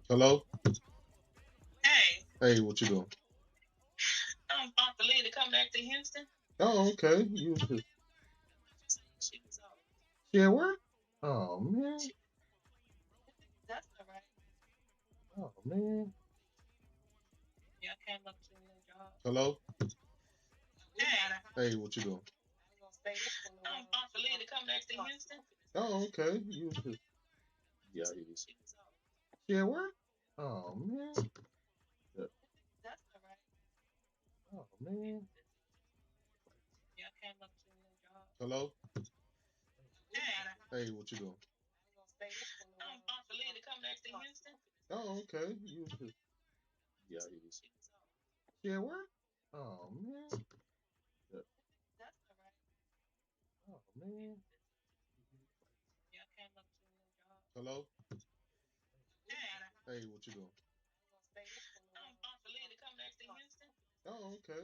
Hello? Hey, Hey, what you doing? I'm about to leave to come back to Houston. Oh, okay. You She was off. she at work? Oh man. That's all right. Oh man. Yeah, I came up to a new job. Hello? Hey, Hey, what you doing? I'm about to leave to come back to Houston. Oh, okay. Yeah, he is. She was off. She at work? Oh man. Yeah. That's all right. Oh man. Yeah, I came up to a new job. Hello? Hey, Hey, what you doing? I'm about to leave to come back to Houston. Oh, okay. Yeah, he is. She was off. She at work? Oh man. Yeah. That's all right. Oh man. Yeah, I came up to a new job. Hello? Hey, Hey, what you doing? I'm about to leave to come back to Houston. Oh, okay.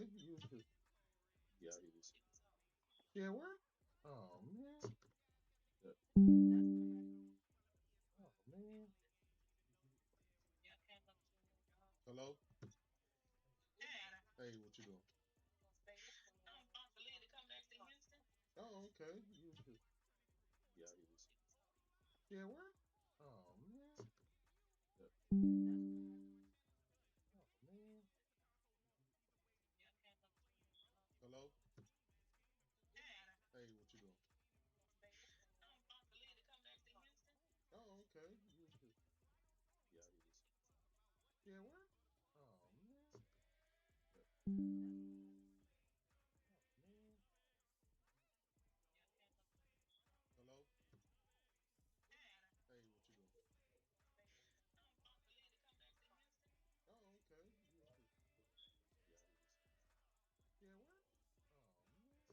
Yeah, he is. She was off. She at work? Oh man. Yeah. That's all right. Oh man. Yeah, I came up to a new job. Hello? Hey, Hey, what you doing? I'm about to leave to come back to Houston. Oh, okay. Yeah, he is. She was off. She at work? Oh man. Yeah. That's all right. Oh man. Yeah, I came up to a new job. Hello? Hey, Hey, what you doing? I'm about to leave to come back to Houston. Oh, okay. Yeah, he is. She was off. She at work? Oh man. Yeah. That's all right. Oh man. Yeah, I came up to a new job. Hello? Hey, Hey, what you doing? I'm about to leave to come back to Houston. Oh, okay. Yeah, he is. She at work? Oh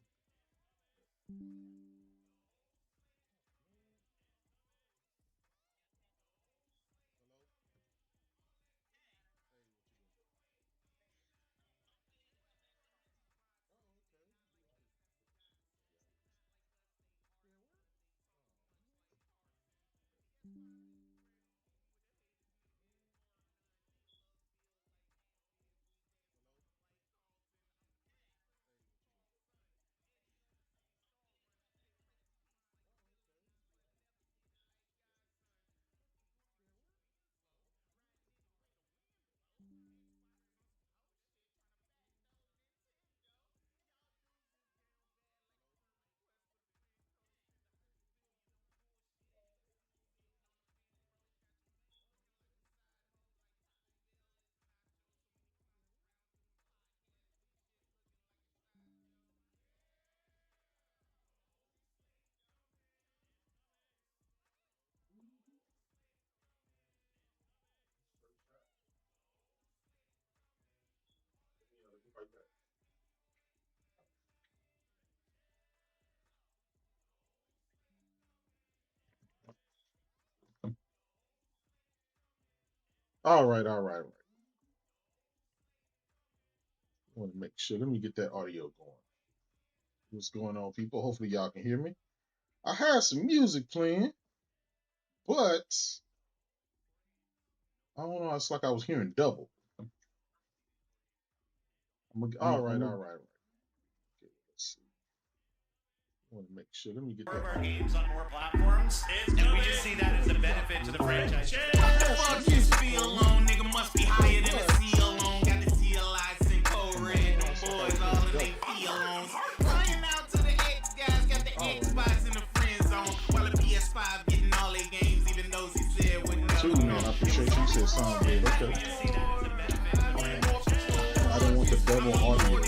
man. Yeah. That's all right. Oh man. Yeah, I came up to a new job. Hello? Hey, Hey, what you doing? I'm about to leave to come back to Houston. Oh, okay. Yeah, he is. She at work? Oh man. Yeah. Oh man. Hello? Hey, Hey, what you doing? I'm about to leave to come back to Houston. Oh, okay. Yeah, he is. She at work? Oh man. Yeah. Oh man. Hello? Hey, what you doing? Oh, okay. She at work? Hello? All right, all right, all right. I want to make sure. Let me get that audio going. What's going on, people? Hopefully, y'all can hear me. I had some music playing, but I don't know. It's like I was hearing double. All right, all right, all right. Okay, let's see. I want to make sure. Let me get More of that our audio. games on more platforms, and we just see that as a benefit to the franchise. Fuck this feel alone, nigga must be higher than the sea alone. Got the CLIs and code red, them boys all in they feel alone. Running out to the X guys, got the Xbox in the friend zone. While the PS5 getting all their games, even those he said would Too, never man. come. I appreciate you. You said sound good. We Okay. just see that as a benefit to the franchise. I don't want the double audio.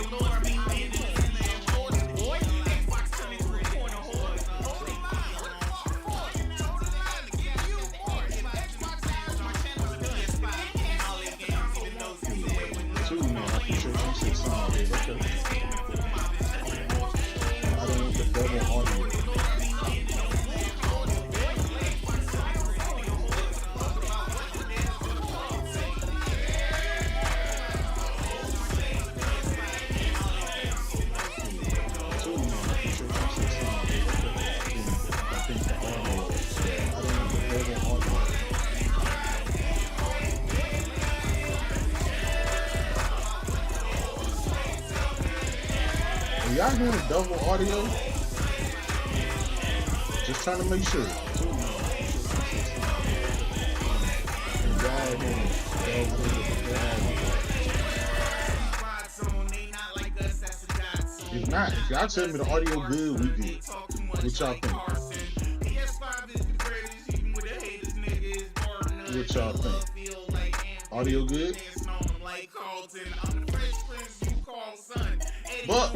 y'all hearing double audio? Just trying to make sure. If not, if y'all tell me the audio good, we good. What y'all think? What y'all think? Audio good? But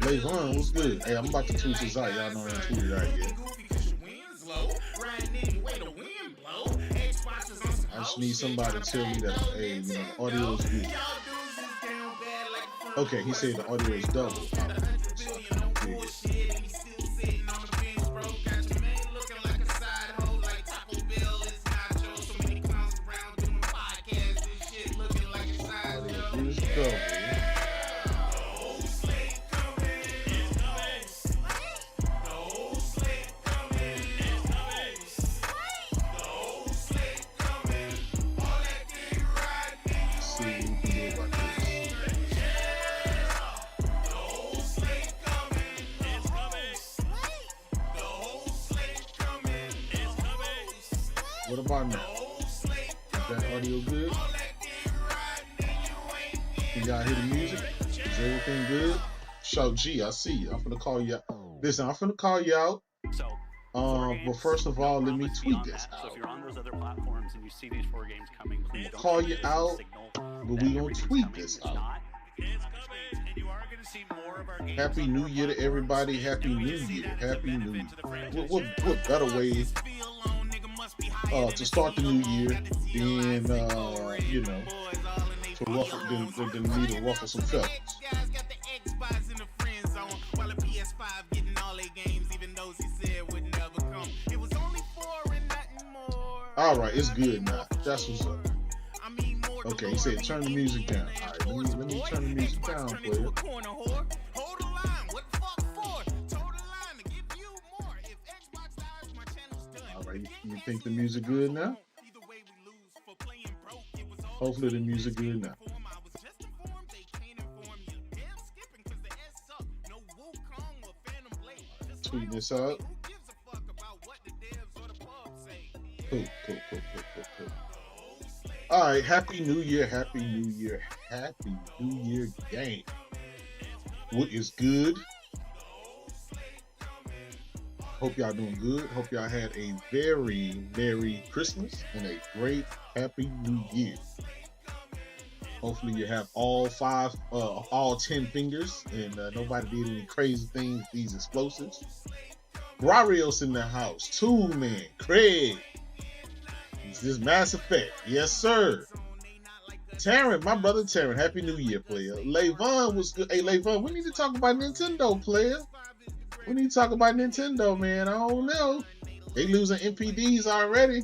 Levon, what's good? Hey, I'm about to tweet this out. Y'all know I ain't tweeted out yet. I just need somebody to tell me that, hey, you know, the audio is good. Okay, he said the audio is double. What about now? Is that audio good? Can y'all hear the music? Is everything good? Shout G, I see you. I'm finna call you out. Listen, I'm finna call you out. But first of all, let me tweet this out. So if you're on those other platforms and you see these 4 games coming, please don't call you out, but we gonna tweet this out. Happy New Year to everybody. Happy New Year. Happy New Year. What better way to start the new year than you know, to ruffle than me to ruffle some feathers. All right, it's good now. That's what's up. Okay, he said turn the music down. All right, let me turn the music down, player. All right, you think the music good now? Hopefully the music good now. Tweet this out. Cool. All right, Happy New Year, Happy New Year, Happy New Year game. What is good? Hope y'all doing good. Hope y'all had a very Merry Christmas and a great Happy New Year. Hopefully you have all 10 fingers and nobody did any crazy things with these explosives. Rarios in the house. Tool Man, Craig. It's this Mass Effect. Yes, sir. Taryn, my brother Taryn. Happy New Year, player. Levon was good. Hey, Levon, we need to talk about Nintendo, player. We need to talk about Nintendo, man. I don't know. They losing MPDs already.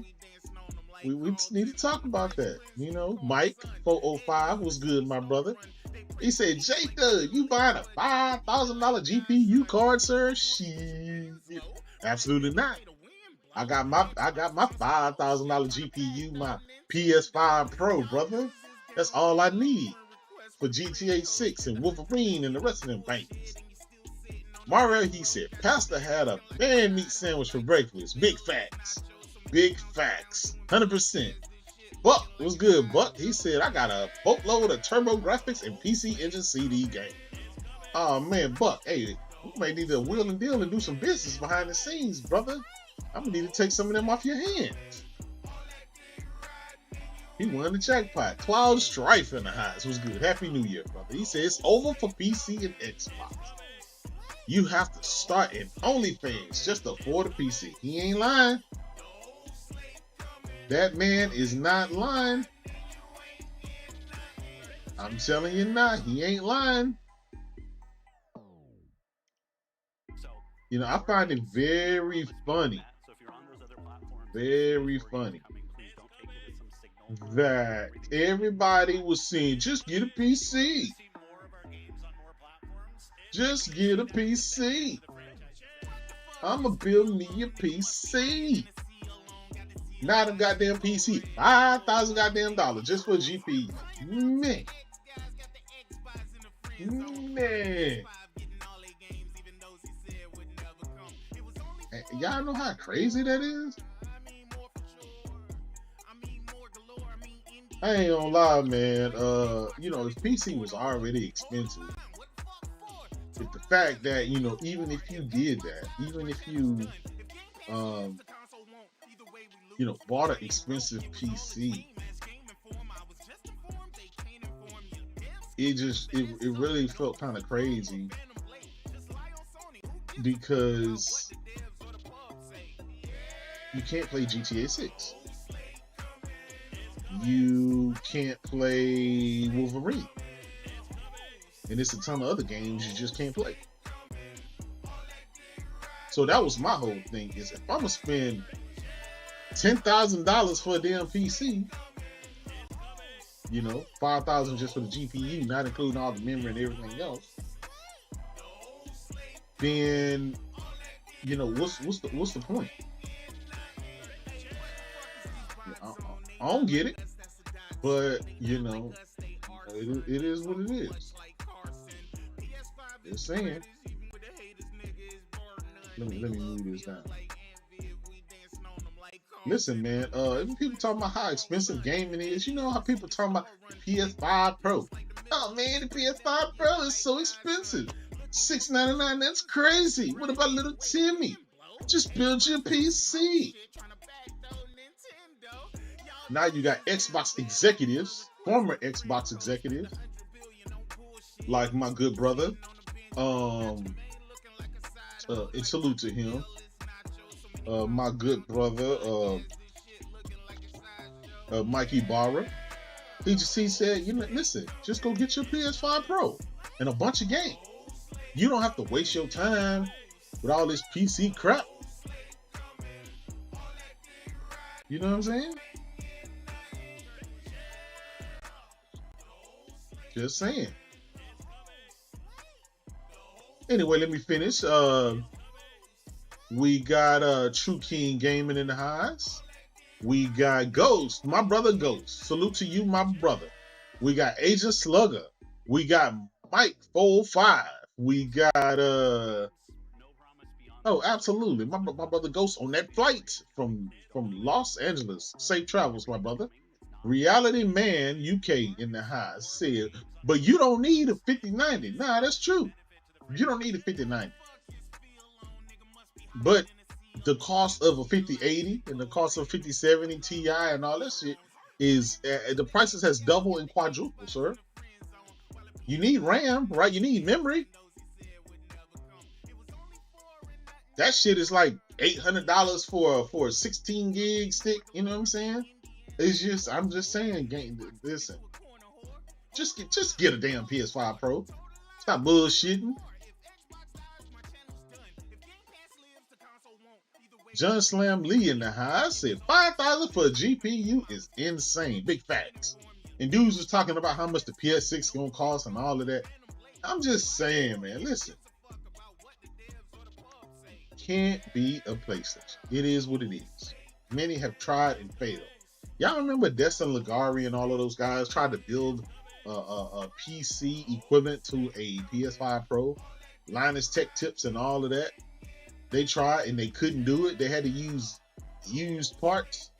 We need to talk about that. You know, Mike 405 was good, my brother. He said, Jacob, you buying a $5,000 GPU card, sir? Shit. Absolutely not. I got my $5,000 GPU, my PS5 Pro, brother. That's all I need for GTA 6 and Wolverine and the rest of them banks. Mario, he said, Pastor had a man meat sandwich for breakfast. Big facts. Big facts. 100%. Buck was good. Buck, he said, I got a boatload of Turbo Graphics and PC Engine CD game. Oh, man, Buck, hey, we may need to wheel and deal and do some business behind the scenes, brother. I'm going to need to take some of them off your hands. He won the jackpot. Cloud Strife in the house was good. Happy New Year, brother. He said, it's over for PC and Xbox. You have to start in OnlyFans just to afford a PC. He ain't lying. That man is not lying. I'm telling you not. He ain't lying. You know, I find it very funny. Very funny that everybody was saying, just get a PC. Just get a PC. I'ma build me a PC. Now the goddamn PC, $5,000 goddamn dollars just for a GPU. Man. Man. Y'all know how crazy that is? I ain't gonna lie, man. You know, his PC was already expensive. But the fact that, you know, even if you did that, even if you, you know, bought an expensive PC, it really felt kind of crazy because you can't play GTA 6. You can't play Wolverine. And there's a ton of other games you just can't play. So that was my whole thing, is if I'm gonna spend $10,000 for a damn PC, you know, $5,000 just for the GPU, not including all the memory and everything else, then, you know, what's the point? I don't get it, but you know, it is what it is. Just saying. Let me move this down. Listen, man. People talking about how expensive gaming is. You know how people talking about the PS5 Pro. Oh man, the PS5 Pro is so expensive. $699. That's crazy. What about little Timmy? Just build your PC. Now you got Xbox executives, former Xbox executives, like my good brother. And salute to him. My good brother, Mikey Barra. He said, you know, listen, just go get your PS5 Pro and a bunch of games. You don't have to waste your time with all this PC crap. You know what I'm saying? Just saying. Anyway, let me finish. We got True King Gaming in the house. We got Ghost, my brother Ghost. Salute to you, my brother. We got Agent Slugger. We got Mike 45. We got oh, absolutely. My brother Ghost on that flight from Los Angeles. Safe travels, my brother. Reality Man UK in the house said, but you don't need a 5090. Nah, that's true. You don't need a 5090. But the cost of a 5080 and the cost of 5070 Ti and all that shit is, the prices has doubled and quadrupled, sir. You need RAM, right? You need memory. That shit is like $800 for a 16 gig stick. You know what I'm saying? It's just, I'm just saying, listen, just get a damn PS5 Pro. Stop bullshitting. John Slam Lee in the house said $5,000 for a GPU is insane. Big facts. And dudes was talking about how much the PS6 gonna cost and all of that. I'm just saying, man, listen. Can't be a PlayStation. It is what it is. Many have tried and failed. Y'all remember Destin Ligari and all of those guys tried to build a PC equivalent to a PS5 Pro? Linus Tech Tips and all of that. They tried and they couldn't do it. They had to use used parts.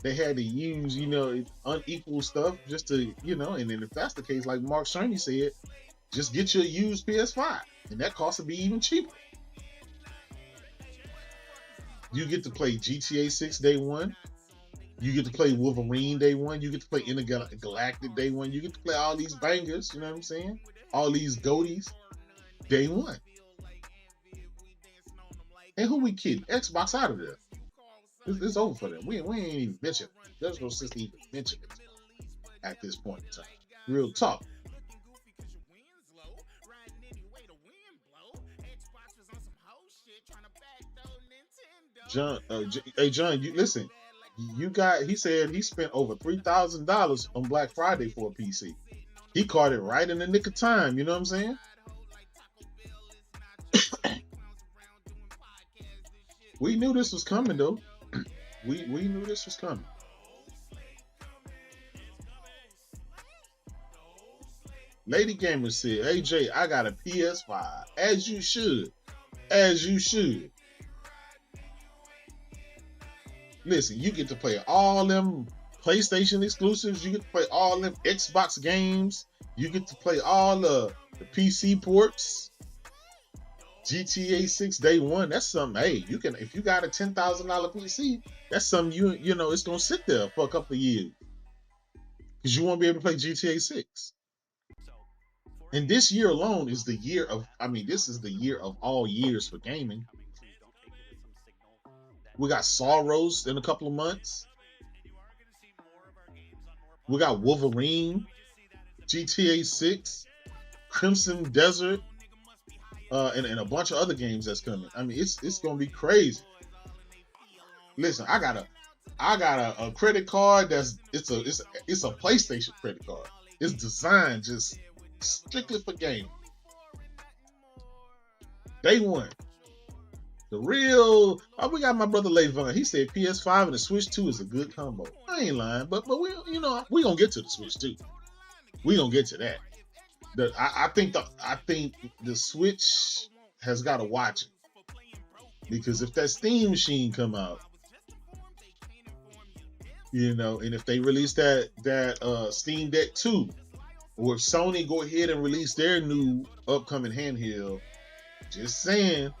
They had to use, you know, unequal stuff just to, you know, and then if that's the case, like Mark Cerny said, just get your used PS5 and that cost will be even cheaper. You get to play GTA 6 day one. You get to play Wolverine day one. You get to play Intergalactic day one. You get to play all these bangers, you know what I'm saying? All these goaties day one. And who we kidding? Xbox out of there. It's over for them. We ain't even mentioned it. There's no sense to even mention it at this point in time. Real talk. John, hey John, you listen. He said he spent over $3,000 on Black Friday for a PC. He caught it right in the nick of time. You know what I'm saying? We knew this was coming, though. We knew this was coming. Lady Gamer said, "Hey Jay, I got a PS5. As you should. As you should. Listen, you get to play all them PlayStation exclusives. You get to play all them Xbox games. You get to play all the PC ports. GTA 6 day one. That's something. Hey, you can, if you got a $10,000 PC, that's something you know it's gonna sit there for a couple of years because you won't be able to play GTA 6. And this year alone is the year of. I mean, this is the year of all years for gaming. We got Sorrows in a couple of months. We got Wolverine, GTA 6, Crimson Desert, and a bunch of other games that's coming. I mean, it's gonna be crazy. Listen, I got a credit card that's it's a PlayStation credit card. It's designed just strictly for gaming. Day one. The real, we got my brother Levon. He said PS5 and the Switch 2 is a good combo. I ain't lying, but we, you know, we gonna get to the Switch 2. We gonna get to that. I think the Switch has got to watch it, because if that Steam machine come out, you know, and if they release that Steam Deck 2, or if Sony go ahead and release their new upcoming handheld, just saying.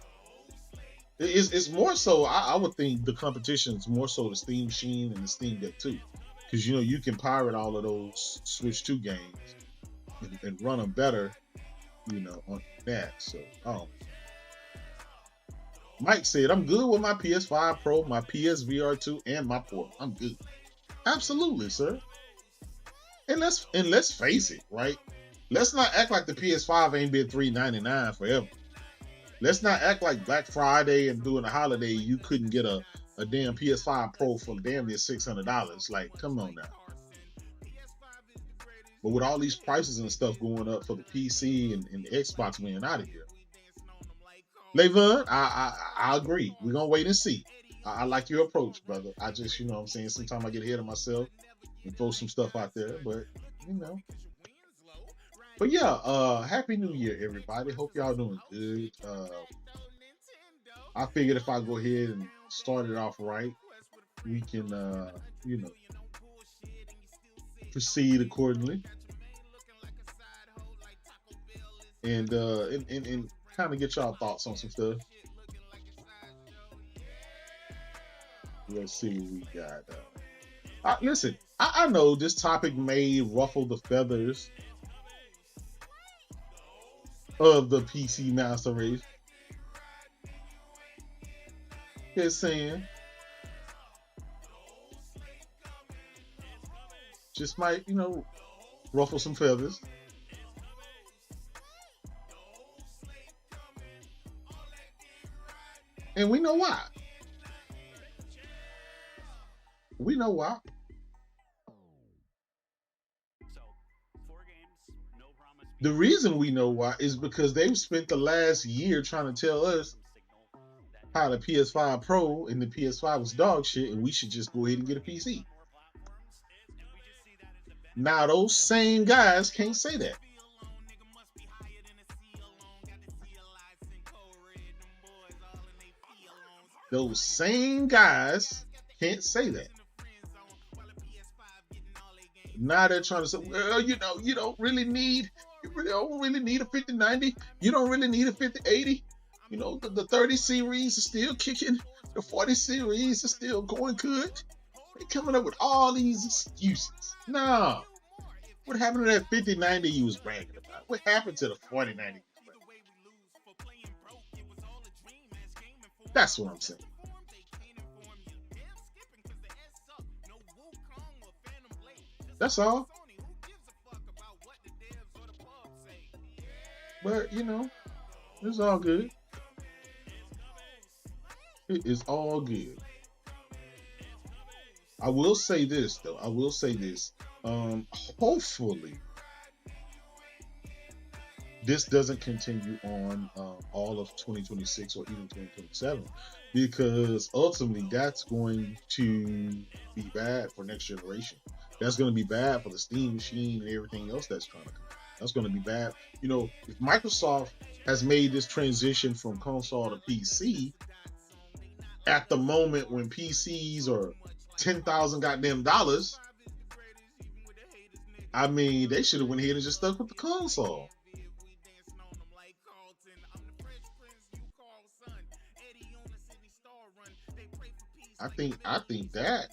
It's more so, I would think the competition is more so the Steam Machine and the Steam Deck 2. Because, you know, you can pirate all of those Switch 2 games and run them better, you know, on that. So, Mike said, I'm good with my PS5 Pro, my PSVR 2, and my port. I'm good. Absolutely, sir. And let's face it, right? Let's not act like the PS5 ain't been $399 forever. Let's not act like Black Friday and during the holiday you couldn't get a damn PS5 Pro for damn near $600. Like, come on now. But with all these prices and stuff going up for the PC and the Xbox, we ain't out of here. Levon, I agree. We're gonna wait and see. I like your approach, brother. I just, you know what I'm saying, sometimes I get ahead of myself and throw some stuff out there, but you know. But yeah, Happy New Year, everybody. Hope y'all doing good. I figured if I go ahead and start it off right, we can, you know, proceed accordingly, and kind of get y'all thoughts on some stuff. Let's see what we got. Listen, I know this topic may ruffle the feathers of the PC master race. Just saying. Just might, you know, ruffle some feathers. And we know why. We know why. The reason we know why is because they've spent the last year trying to tell us how the PS5 Pro and the PS5 was dog shit, and we should just go ahead and get a PC. Now those same guys can't say that. Those same guys can't say that. Now they're trying to say, well, you know, you don't really need a 5090. You don't really need a 5080. You know, the 30 series is still kicking. The 40 series is still going good. They're coming up with all these excuses. No. What happened to that 5090 you was bragging about? What happened to the 4090? That's what I'm saying. That's all. But, you know, it's all good. It is all good. I will say this, though. Hopefully, this doesn't continue on all of 2026 or even 2027, because ultimately that's going to be bad for next generation. That's going to be bad for the Steam machine and everything else that's trying to come. That's going to be bad. You know, if Microsoft has made this transition from console to PC at the moment when PCs are $10,000 goddamn dollars, I mean, they should have went ahead and just stuck with the console. I think that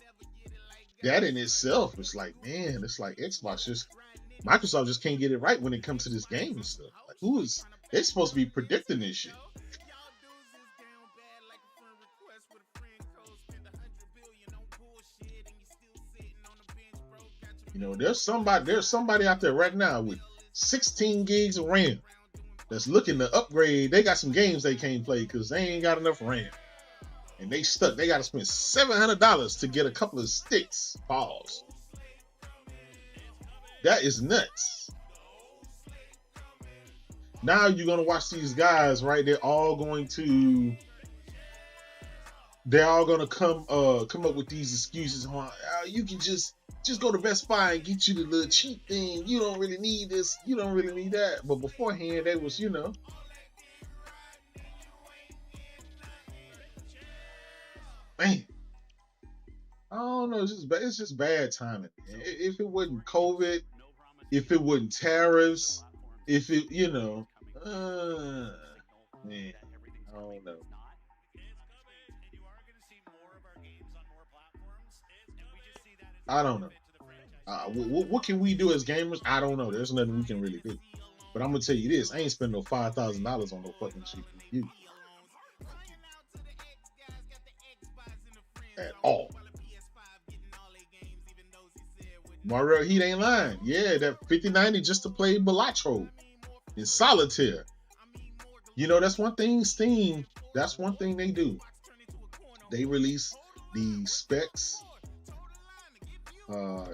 in itself is like, man, it's like Microsoft just can't get it right when it comes to this game and stuff. Like, they're supposed to be predicting this shit. You know, there's somebody out there right now with 16 gigs of RAM that's looking to upgrade. They got some games they can't play because they ain't got enough RAM. And they stuck. They got to spend $700 to get a couple of sticks. Pause. That is nuts. Now you're going to watch these guys, right? They're all going to come up with these excuses. You can just go to Best Buy and get you the little cheap thing. You don't really need this. You don't really need that. But beforehand, they was, you know. Man, I don't know. It's just bad timing. If it wasn't COVID, if it wasn't tariffs, if it, you know, man, I don't know. I don't know. What can we do as gamers? I don't know. There's nothing we can really do. But I'm gonna tell you this: I ain't spending no $5,000 on no fucking CPU at all. Mario, he ain't lying. Yeah, that 5090 just to play Balatro in solitaire. You know, that's one thing Steam. That's one thing they do. They release the specs.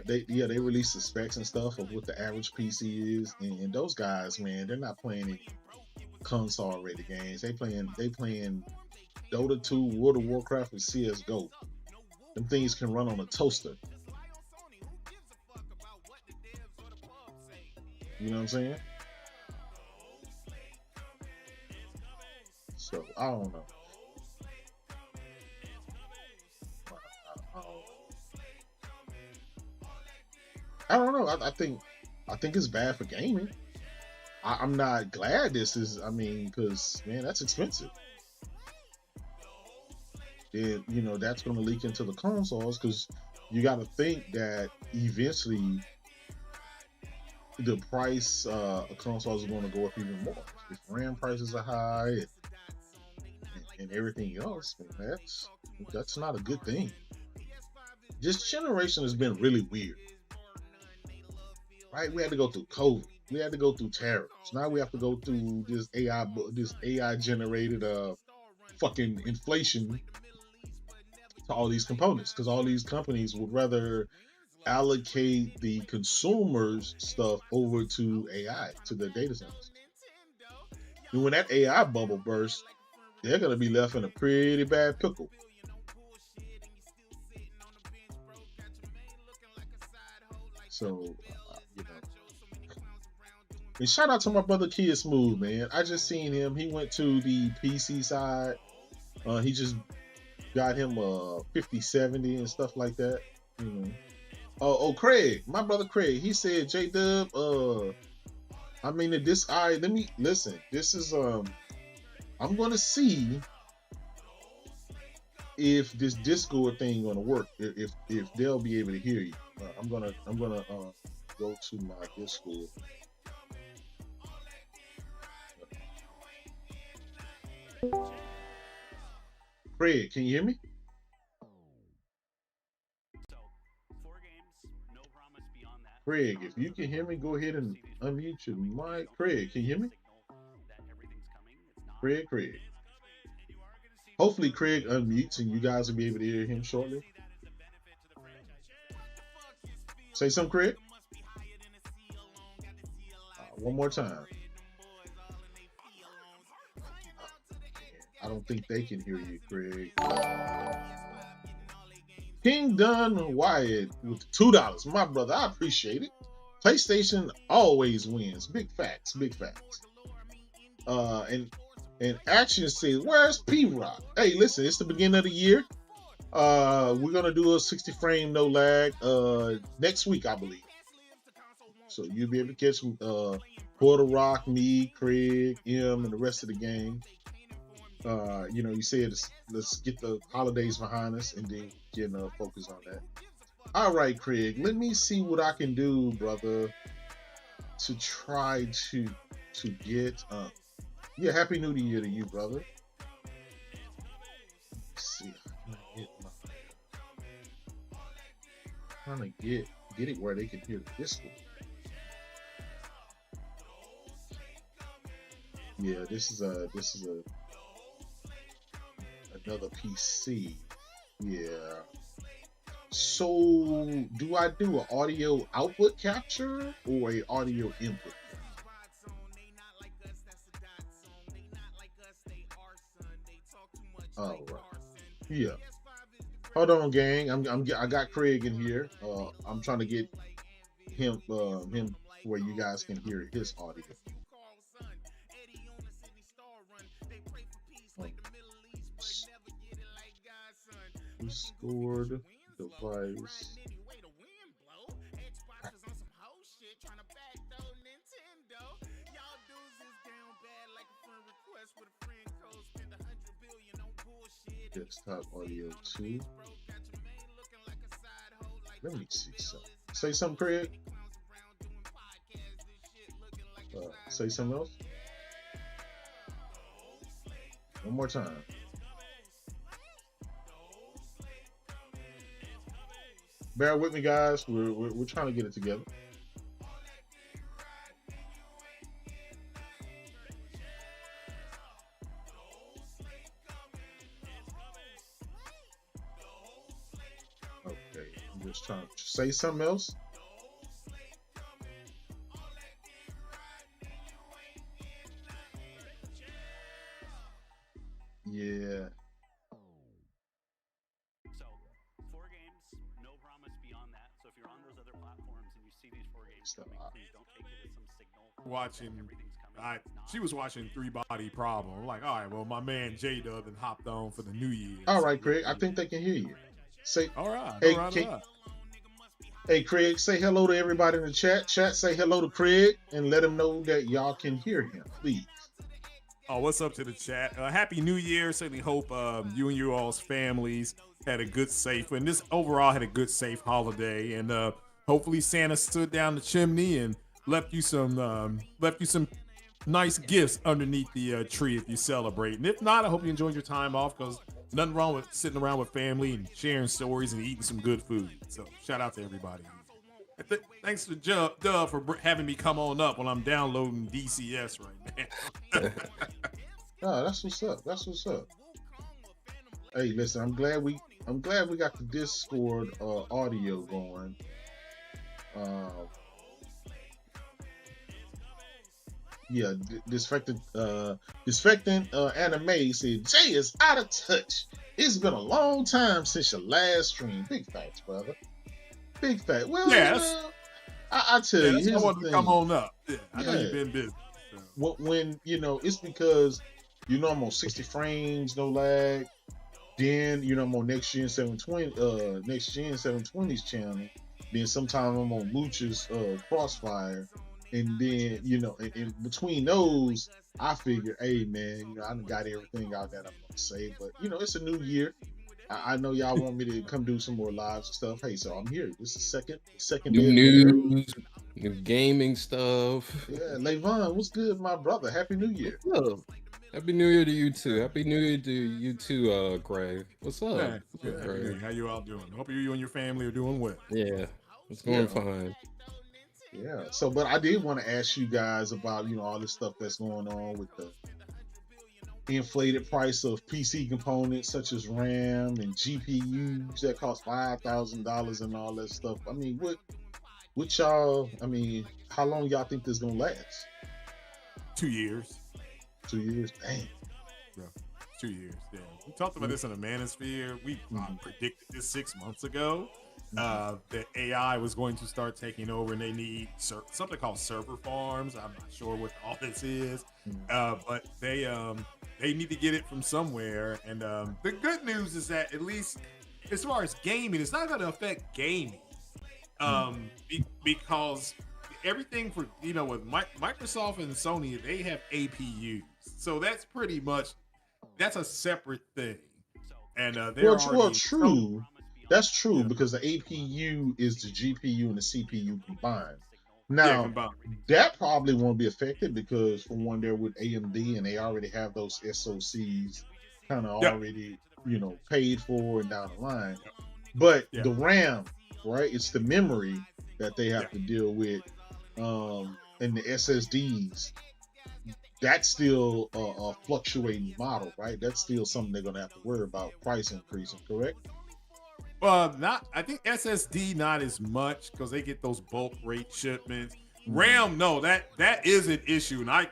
They release the specs and stuff of what the average PC is, and those guys, man, they're not playing any console ready games. They playing Dota 2, World of Warcraft, and CS:GO. Them things can run on a toaster. You know what I'm saying? So I don't know. I don't know. I think it's bad for gaming. I'm not glad this is. I mean, because man, that's expensive. And you know that's going to leak into the consoles because you got to think that eventually the price of consoles are going to go up even more. If RAM prices are high and everything else, man, that's not a good thing. This generation has been really weird. Right? We had to go through COVID. We had to go through tariffs. Now we have to go through this AI generated fucking inflation to all these components because all these companies would rather allocate the consumers stuff over to AI, to their data centers. And when that AI bubble bursts, they're going to be left in a pretty bad pickle. So, you know. And shout out to my brother Kid Smooth, man. I just seen him. He went to the PC side. He just got him a 5070 and stuff like that. You know. Oh, Craig, my brother Craig. He said, J-Dub, I mean, this. All right, let me listen. This is I'm gonna see if this Discord thing gonna work. If they'll be able to hear you. I'm gonna go to my Discord. Craig, can you hear me? So, 4 games, no promise beyond that. Craig, if you can hear me, go ahead and unmute your mic. Craig, can you hear me? Craig. Hopefully Craig unmutes and you guys will be able to hear him shortly. Say something, Craig. One more time. I don't think they can hear you, Craig. King Dunn Wyatt with $2. My brother, I appreciate it. PlayStation always wins. Big facts, big facts. And Action says, where's P-Rock? Hey, listen, it's the beginning of the year. We're gonna do a 60 frame no lag next week, I believe. So you'll be able to catch Porter Rock, me, Craig, M, and the rest of the gang. You said let's get the holidays behind us and then get focus on that. All right, Craig, let me see what I can do, brother, to try to get Happy New Year to you, brother. Let's see, trying to get it where they can hear this one. Yeah, this is another PC. Yeah. So, do I do an audio output capture or a audio input? All right. Yeah. Hold on, gang. I got Craig in here. I'm trying to get him where you guys can hear his audio. Discord device. Desktop audio 2. Let me see something. Say something, Craig. Say something else. One more time. Bear with me, guys. We're trying to get it together. Okay, I'm just trying to say something else. Yeah. So, 4 games, no promise beyond that. So if you're on those other platforms and you see these 4 games coming, please don't take it as some signal. Watching, Everything's coming. she was watching Three Body Problem. I'm like, all right, well, my man J-Dub and hopped on for the New Year. All right, Craig. I think they can hear you. Say, all right. Hey, all right. Hey, Craig, say hello to everybody in the chat. Chat, say hello to Craig and let him know that y'all can hear him, please. Oh, what's up to the chat? Happy New Year. Certainly hope you and your all's families had a good, safe, and this overall had a good, safe holiday. And hopefully Santa stood down the chimney and left you some nice gifts underneath the tree if you celebrate. And if not, I hope you enjoyed your time off, because nothing wrong with sitting around with family and sharing stories and eating some good food. So shout out to everybody. Thanks to Dub for having me come on up when I'm downloading DCS right now. Oh, that's what's up. That's what's up. Hey, listen, I'm glad we got the Discord audio going. Yeah, Disinfectant Anime said Jay is out of touch. It's been a long time since your last stream. Big facts, brother. Big fact. Well, Yeah, I tell you, that's why I here's wanted the to thing. come on up. Yeah, I know Yeah. you've been busy. So. When it's because I'm on 60 frames, no lag. Then I'm on Next Gen 720's channel. Then sometimes I'm on Lucha's Crossfire, and then in between those, I figure, hey man, I done got everything out that I'm gonna say. But it's a new year. I know y'all want me to come do some more live stuff. Hey, so I'm here. This is second New day of the year. news, new gaming stuff. Yeah, Levon, what's good, my brother? Happy New Year. What's up? Happy New Year to you too. Happy New Year to you too, Greg. What's up? Yeah, What's up, yeah, Greg? how you all doing? Hope you and your family are doing well. Yeah, it's going fine. Yeah. So, but I did want to ask you guys about all this stuff that's going on with the inflated price of PC components such as RAM and GPUs that cost $5,000 and all that stuff. I mean, what y'all? I mean, how long y'all think this gonna last? 2 years. 2 years? Dang. Yeah, 2 years. Yeah, we talked about this in the Manosphere. We predicted this 6 months ago. the AI was going to start taking over, and they need something called server farms. I'm not sure what all this is, but they need to get it from somewhere. And the good news is that at least as far as gaming, it's not going to affect gaming, because everything for with Microsoft and Sony, they have APUs, so that's pretty much a separate thing. And true. That's true because the APU is the GPU and the CPU combined. Now, that probably won't be affected because, for one, they're with AMD and they already have those SoCs kind of already, paid for and down the line. But the RAM, right? It's the memory that they have to deal with, and the SSDs. That's still a fluctuating model, right? That's still something they're going to have to worry about price increasing, correct? I think SSD not as much because they get those bulk rate shipments. RAM, no, that is an issue. And I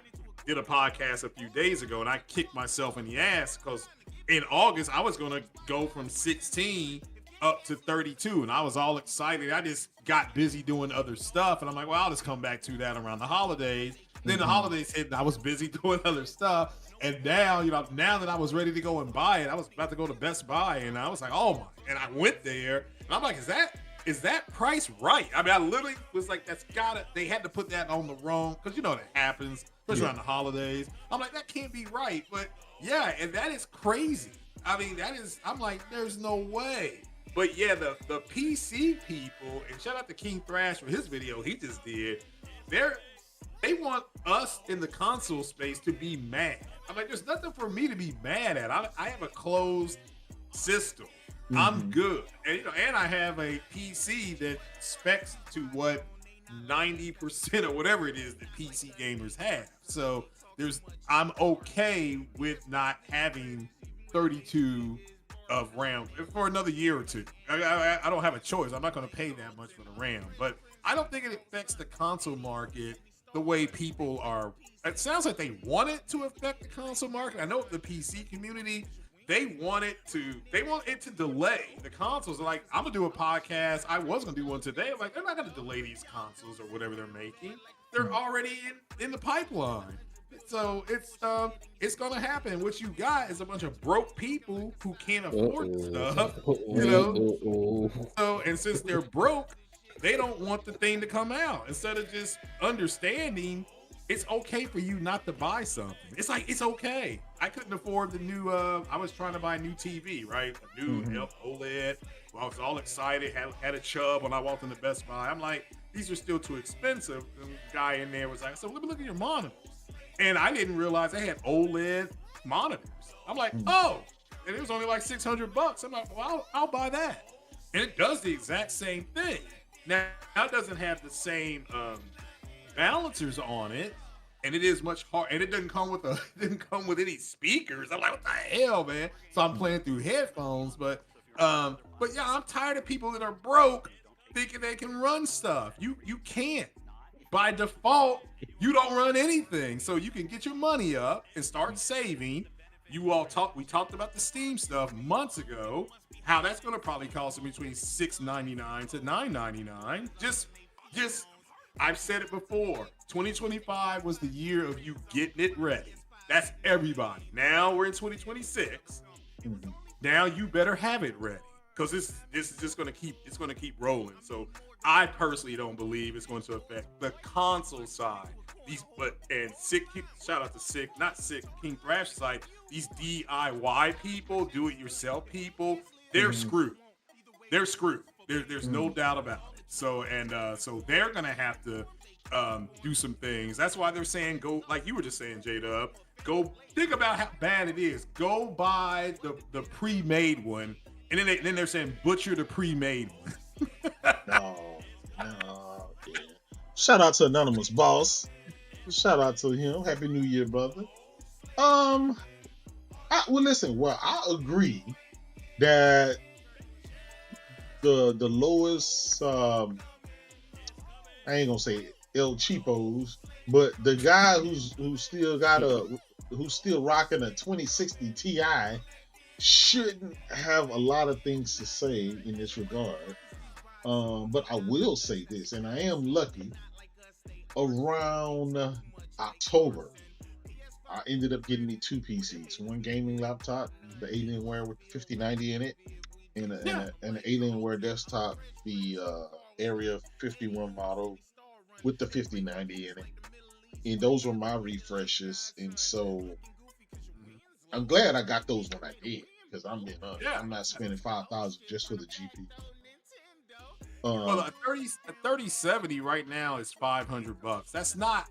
did a podcast a few days ago and I kicked myself in the ass because in August I was going to go from 16 up to 32 and I was all excited. I just got busy doing other stuff and I'm like, well, I'll just come back to that around the holidays. Then the holidays hit and I was busy doing other stuff. And now, now that I was ready to go and buy it, I was about to go to Best Buy and I was like, oh my, and I went there and I'm like, is that price right? I mean, I literally was like, they had to put that on the wrong, because that happens, especially around the holidays. I'm like, that can't be right. But yeah, and that is crazy. I mean, I'm like, there's no way. But yeah, the PC people, and shout out to King Thrash for his video he just did, they want us in the console space to be mad. I'm like, there's nothing for me to be mad at. I have a closed system. I'm good. And I have a PC that specs to what 90% or whatever it is that PC gamers have. So I'm okay with not having 32 of RAM for another year or two. I don't have a choice. I'm not going to pay that much for the RAM. But I don't think it affects the console market the way people are. It sounds like they want it to affect the console market. I know the PC community, they want it to delay. The consoles are like, I'm gonna do a podcast. I was gonna do one today. I'm like, they're not gonna delay these consoles or whatever they're making. They're already in the pipeline. So it's gonna happen. What you got is a bunch of broke people who can't afford stuff. So, and since they're broke, they don't want the thing to come out. Instead of just understanding it's okay for you not to buy something. It's like, it's okay. I couldn't afford the new, I was trying to buy a new TV, right? A new OLED. Well, I was all excited, had a chub when I walked into Best Buy. I'm like, these are still too expensive. The guy in there was like, so let me look at your monitors. And I didn't realize they had OLED monitors. I'm like, oh, and it was only like $600. I'm like, well, I'll buy that. And it does the exact same thing. Now it doesn't have the same balancers on it, and it is much hard. And it didn't come with any speakers. I'm like, what the hell, man? So I'm playing through headphones, but yeah, I'm tired of people that are broke thinking they can run stuff. You can't. By default, you don't run anything. So you can get your money up and start saving. We talked about the Steam stuff months ago, how that's going to probably cost them between $6.99 to $9.99. Just I've said it before. 2025 was the year of you getting it ready. That's everybody. Now we're in 2026. Now you better have it ready, because this is just going to keep rolling. So I personally don't believe it's going to affect the console side. Shout out to King Thrash side. These DIY people, do-it-yourself people, they're screwed. They're screwed. There's no doubt about it. So they're gonna have to do some things. That's why they're saying, go, like you were just saying, J-Dub, go think about how bad it is. Go buy the pre-made one, and then they're saying butcher the pre-made one. No. Yeah. Shout out to Anonymous Boss. Shout out to him. Happy New Year, brother. I agree that the lowest, I ain't gonna say El Cheapos, but the guy who's still rocking a 2060 Ti shouldn't have a lot of things to say in this regard. But I will say this, and I am lucky. Around October, I ended up getting me two PCs, one gaming laptop, the Alienware with the 5090 in it, and an Alienware desktop, the Area 51 model with the 5090 in it. And those were my refreshes. And so I'm glad I got those when I did, because I'm not spending 5,000 just for the GPU. Well, a 3070 right now is $500. That's not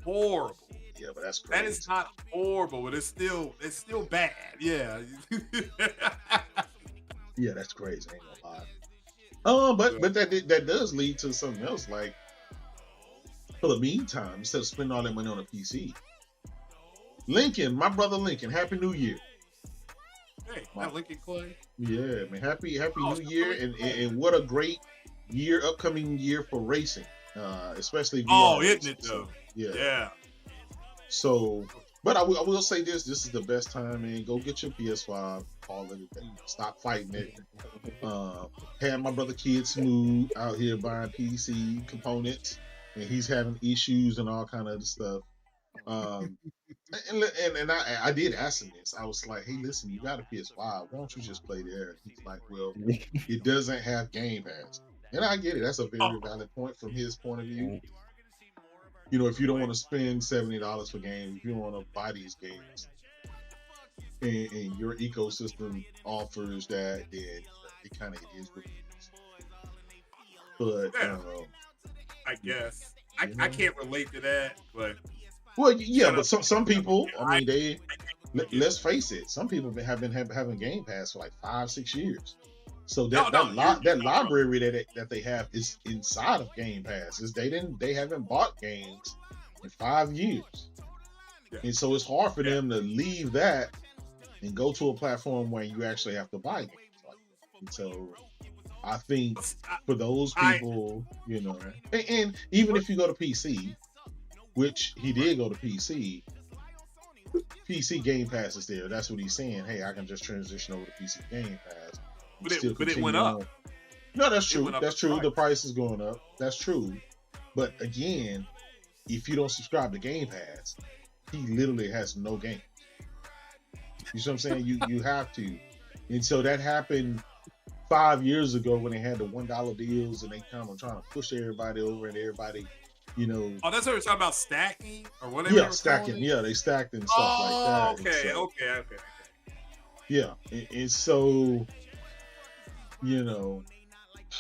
horrible. Yeah, but that's crazy. That is not horrible, but it's still bad. Yeah. Yeah, that's crazy. I ain't gonna lie. But that does lead to something else. Like, for the meantime, instead of spending all that money on a PC, Lincoln, my brother Lincoln, Happy New Year. Hey, Lincoln Clay. Yeah, man, Happy New Year, and what a great upcoming year for racing, especially VR isn't it though? So, yeah. Yeah. So, but I will say this is the best time, man. Go get your PS5, call it a day. Stop fighting it. Had my brother Kid Smooth out here buying PC components, and he's having issues and all kind of other stuff. And I did ask him this. I was like, hey, listen, you got a PS5. Why don't you just play there? He's like, well, it doesn't have Game Pass. And I get it. That's a very valid point from his point of view. You know, if you don't want to spend $70 for games, if you don't want to buy these games, and your ecosystem offers that, then it kind of is what it is. But I guess I can't relate to that, but but some people, I mean, let's face it, some people have been having Game Pass for like 5-6 years. So that library that they have is inside of Game Pass. They haven't bought games in 5 years, and so it's hard for them to leave that and go to a platform where you actually have to buy games. And so I think for those people, you know, and even if you go to PC, which he did go to PC Game Pass is there. That's what he's saying. Hey, I can just transition over to PC Game Pass. But it went up. No, that's true. That's true. The price is going up. That's true. But again, if you don't subscribe to Game Pass, he literally has no game. You see what I'm saying? You have to. And so that happened 5 years ago when they had the $1 deals and they kind of trying to push everybody over, and everybody, you know. Oh, that's what we're talking about, stacking or whatever. Yeah, stacking. Yeah, they stacked and stuff like that. Okay. Yeah, and so, you know,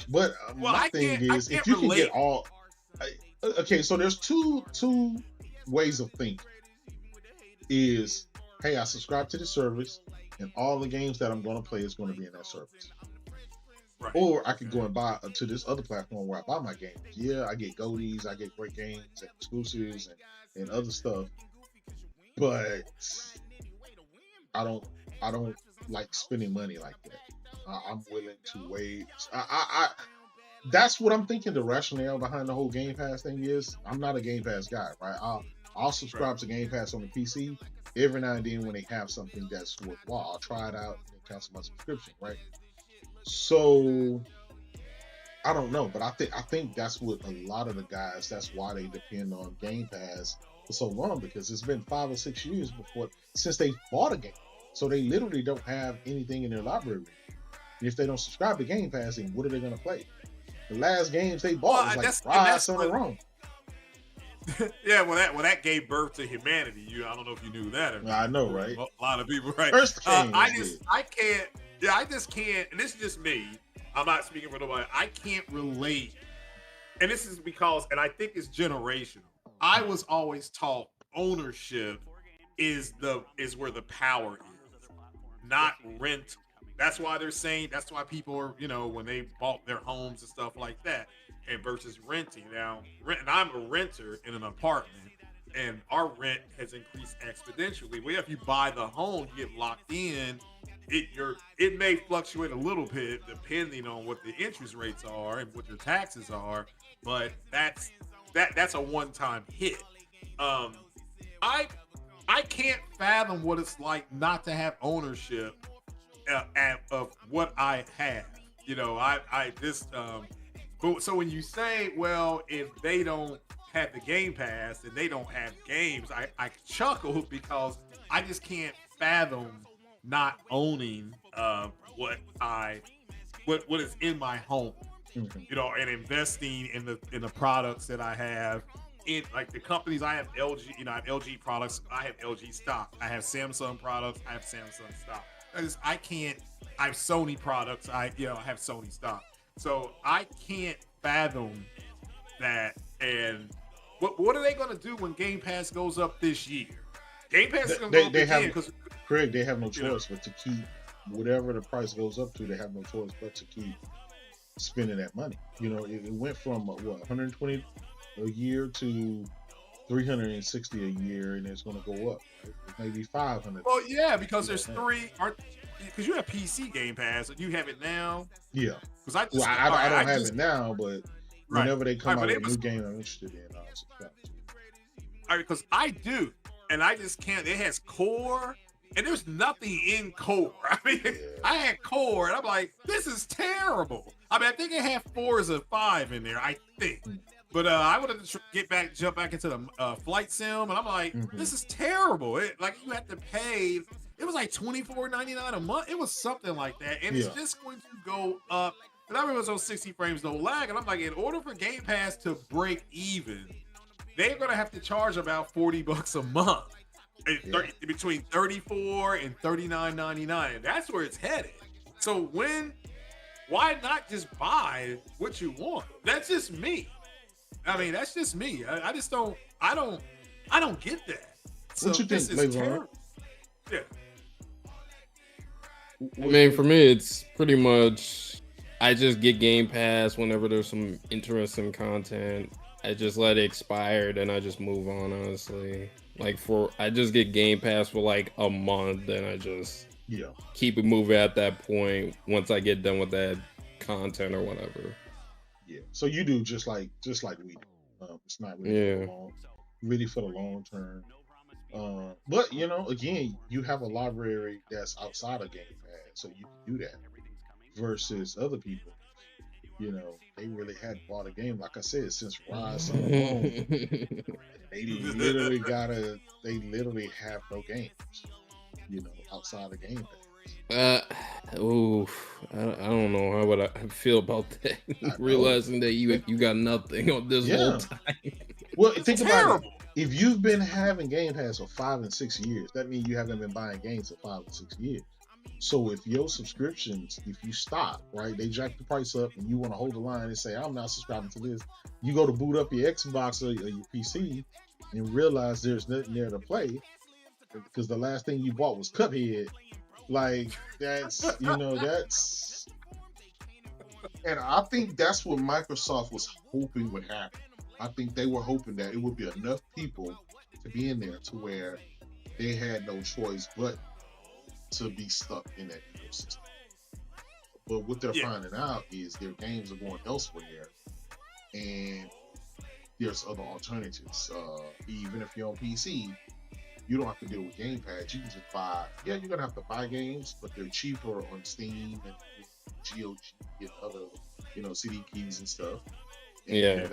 but my thing is, if you can get all, okay, so there's two ways of thinking. Is, hey, I subscribe to the service, and all the games that I'm going to play is going to be in that service. Right. Or I could go and buy to this other platform where I buy my games. Yeah, I get goldies, I get great games and exclusives and other stuff, but I don't like spending money like that. I'm willing to wait. I that's what I'm thinking. The rationale behind the whole Game Pass thing is, I'm not a Game Pass guy, right? I'll subscribe to Game Pass on the PC every now and then when they have something that's worthwhile. I'll try it out and cancel my subscription, right? So I don't know, but I think that's what a lot of the guys, that's why they depend on Game Pass for so long, because it's been 5 or 6 years since they bought a game. So they literally don't have anything in their library. And if they don't subscribe to Game Pass, then what are they going to play? The last games they bought was like Rise on the Rome. Yeah, well, that gave birth to humanity. I don't know if you knew that or not. I know, right? A lot of people, right? First game I just can't, and this is just me. I'm not speaking for nobody. I can't relate, and this is because, and I think it's generational. I was always taught ownership is where the power is, not rent. That's why they're saying, that's why people are, you know, when they bought their homes and stuff like that, and versus renting. Now, and I'm a renter in an apartment, and our rent has increased exponentially. Well, if you buy the home, you get locked in. It may fluctuate a little bit depending on what the interest rates are and what your taxes are, but that's a one-time hit. I can't fathom what it's like not to have ownership of what I have. You know, But so when you say, well, if they don't have the Game Pass and they don't have games, I chuckle because I just can't fathom not owning what is in my home, you know, and investing in the products that I have. In like the companies, I have LG, you know, I have LG products, I have LG stock, I have Samsung products, I have Samsung stock. I have Sony products, I have Sony stock. So I can't fathom that. And what are they going to do when Game Pass goes up this year? Game Pass is going to go up again because Craig, they have no choice but to keep whatever the price goes up to. They have no choice but to keep spending that money. You know, it went from 120 a year to 360 a year, and it's going to go up, right? Maybe 500. Well, yeah, because there's because you have PC Game Pass and you have it now. Yeah, because I don't have it now, but whenever they come out with a new game, I'm interested in. I'll subscribe to it. Because I do, and I just can't. It has core, and there's nothing in core. I mean, I had core, and I'm like, this is terrible. I mean, I think it had Forza 5 in there, I think. But I would have jump back into the flight sim, and I'm like, this is terrible. Like you have to pay. It was like $24.99 a month. It was something like that, and it's just going to go up. And I remember it was on 60 frames no lag, and I'm like, in order for Game Pass to break even, they're gonna have to charge about $40 a month, between $34 and $39.99. And that's where it's headed. So why not just buy what you want? That's just me. I mean, that's just me. I just don't. I don't get that. So what you think, Le'Veon? Yeah. I mean, for me, it's pretty much I just get Game Pass whenever there's some interesting content. I just let it expire, then I just move on. Honestly, I just get Game Pass for like a month, then I just keep it moving at that point. Once I get done with that content or whatever. Yeah. So you do just like we do. It's not really for the long term. But you know, again, you have a library that's outside of Game Pass, so you can do that. Versus other people, you know, they really hadn't bought a game. Like I said, since Rise on they literally have no games, you know, outside of Game Pass. I don't know how would I feel about that. Realizing that you got nothing on this whole time. Well, think about it. If you've been having Game Pass for 5 and 6 years, that means you haven't been buying games for 5 and 6 years. So if your subscriptions, if you stop, right, they jack the price up and you want to hold the line and say, I'm not subscribing to this, you go to boot up your Xbox or your PC and realize there's nothing there to play because the last thing you bought was Cuphead. Like, that's, you know, that's... And I think that's what Microsoft was hoping would happen. I think they were hoping that it would be enough people to be in there to where they had no choice but to be stuck in that ecosystem. But what they're finding out is their games are going elsewhere, and there's other alternatives. Even if you're on PC, you don't have to deal with Game Pass. You can just buy. Yeah, you're gonna have to buy games, but they're cheaper on Steam and GOG and other, you know, CD keys and stuff. And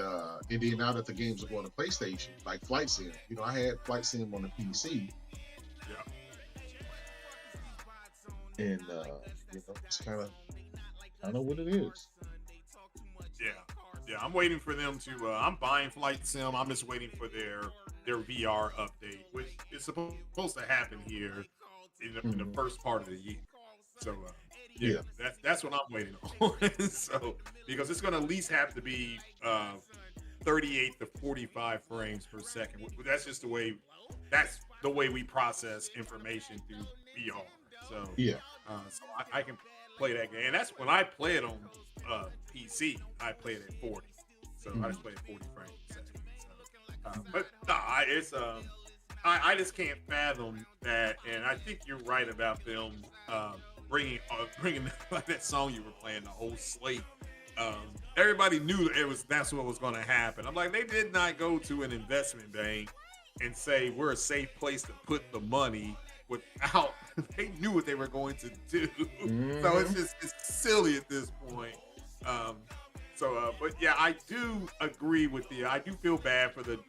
then now that the games are going to PlayStation, like Flight Sim, you know, I had Flight Sim on the PC. And you know, it's kind of what it is. Yeah. I'm waiting for them to. I'm buying Flight Sim. I'm just waiting for their VR update, which is supposed to happen here in the first part of the year. So that's what I'm waiting on. So because it's going to at least have to be 38 to 45 frames per second. That's just the way. That's the way we process information through VR. So so I can play that game, and that's when I play it on PC. I play it at 40, so I just play at 40 frames per second. So, but it's I just can't fathom that, and I think you're right about them bringing like that song you were playing, the old slate. Everybody knew that's what was going to happen. I'm like, they did not go to an investment bank and say we're a safe place to put the money. Without, they knew what they were going to do. So it's silly at this point. So, but yeah, I do agree with you. I do feel bad for the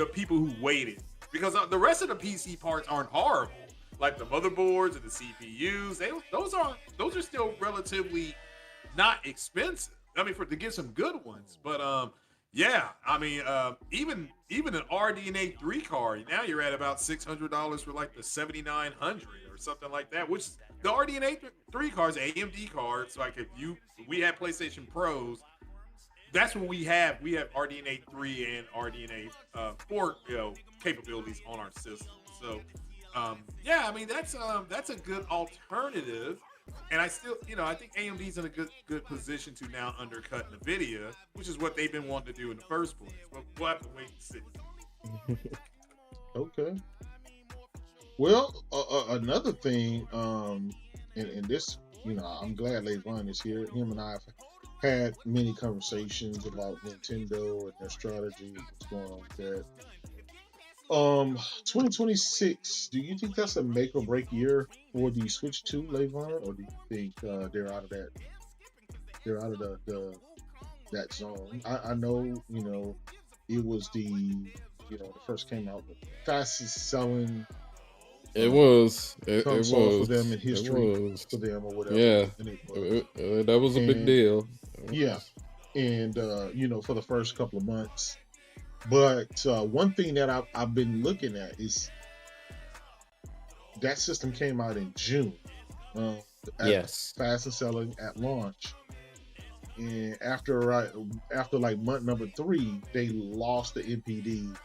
people who waited because the rest of the PC parts aren't horrible. Like the motherboards and the CPUs, those are still relatively not expensive. I mean, to get some good ones, but yeah, I mean, even an RDNA 3 card now you're at about $600 for like the 7900 or something like that. Which the RDNA 3 cards, AMD cards, like we have PlayStation Pros. That's when we have RDNA 3 and RDNA 4 capabilities on our system. So yeah, I mean that's a good alternative. And I still, I think AMD's in a good position to now undercut NVIDIA, which is what they've been wanting to do in the first place. But we'll have to wait and see. Okay. Well, another thing, and this, I'm glad Levon is here. Him and I have had many conversations about Nintendo and their strategy, what's going on with that. 2026, do you think that's a make or break year for the Switch 2, Levon, or do you think they're out of that? They're out of the that zone. I know, it was the first came out with fastest selling. It was for them in history for them or whatever. Yeah, and that was a big deal. Yeah, and for the first couple of months. But one thing that I've been looking at is that system came out in June. Yes, fastest selling at launch, and after like month number 3, they lost the NPD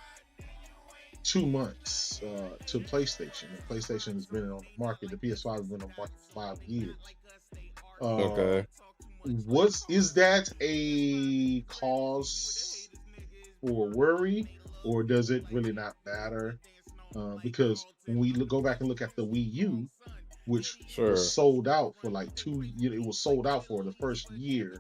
2 months to PlayStation. And PlayStation has been on the market. The PS5 has been on the market for 5 years. Okay. Is that a cause for worry, or does it really not matter? Because when we go back and look at the Wii U, which was sold out for like 2 years, it was sold out for the first year.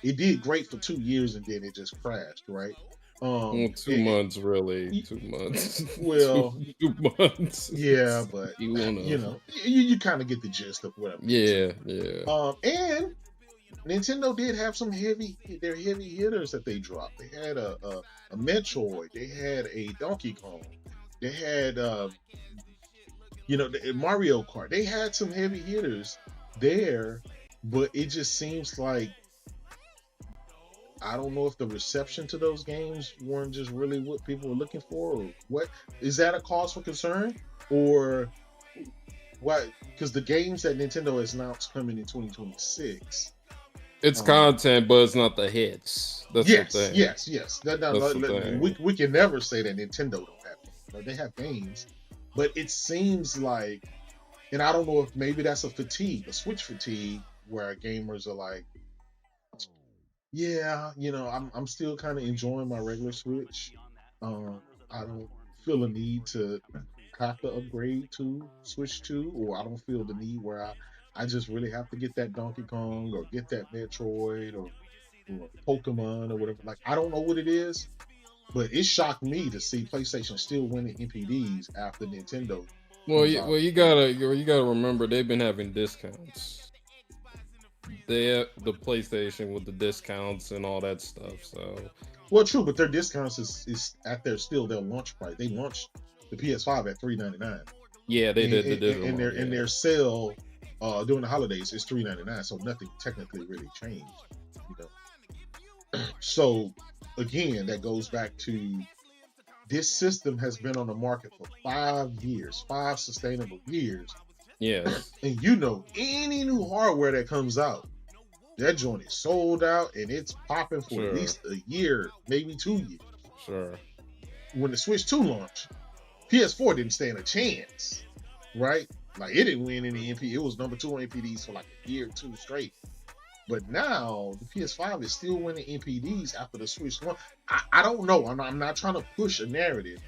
It did great for 2 years and then it just crashed, right? 2 months, really. 2 months. Well, 2 months. Yeah, but you kind of get the gist of what I'm saying. Yeah. And Nintendo did have some heavy hitters that they dropped. They had a Metroid. They had a Donkey Kong. They had the Mario Kart. They had some heavy hitters there, but it just seems like I don't know if the reception to those games weren't just really what people were looking for, or what. Is that a cause for concern, or what? Because the games that Nintendo has announced coming in 2026, it's content, but it's not the hits. That's the thing. Yes. We can never say that Nintendo don't have games. They have games, but it seems like, and I don't know if maybe that's a Switch fatigue, where gamers are like, yeah, I'm still kind of enjoying my regular Switch. I don't feel a need to have to upgrade to Switch 2, or I don't feel the need where I just really have to get that Donkey Kong or get that Metroid or Pokemon or whatever. Like, I don't know what it is, but it shocked me to see PlayStation still winning NPDs after Nintendo. Well, you gotta remember they've been having discounts. They have the PlayStation with the discounts and all that stuff. So, well, true, but their discounts is at their launch price. They launched the PS5 at $399. Yeah, they did the digital. And their sale during the holidays is $399. So nothing technically really changed. So again, that goes back to this system has been on the market for 5 years, 5 sustainable years. Yes. And any new hardware that comes out, that joint is sold out and it's popping for at least a year, maybe 2 years. Sure. When the Switch 2 launched, PS4 didn't stand a chance, right? Like, it didn't win any NPD. It was number 2 on NPDs for like a year or 2 straight. But now the PS5 is still winning NPDs after the Switch launch. I don't know. I'm not trying to push a narrative.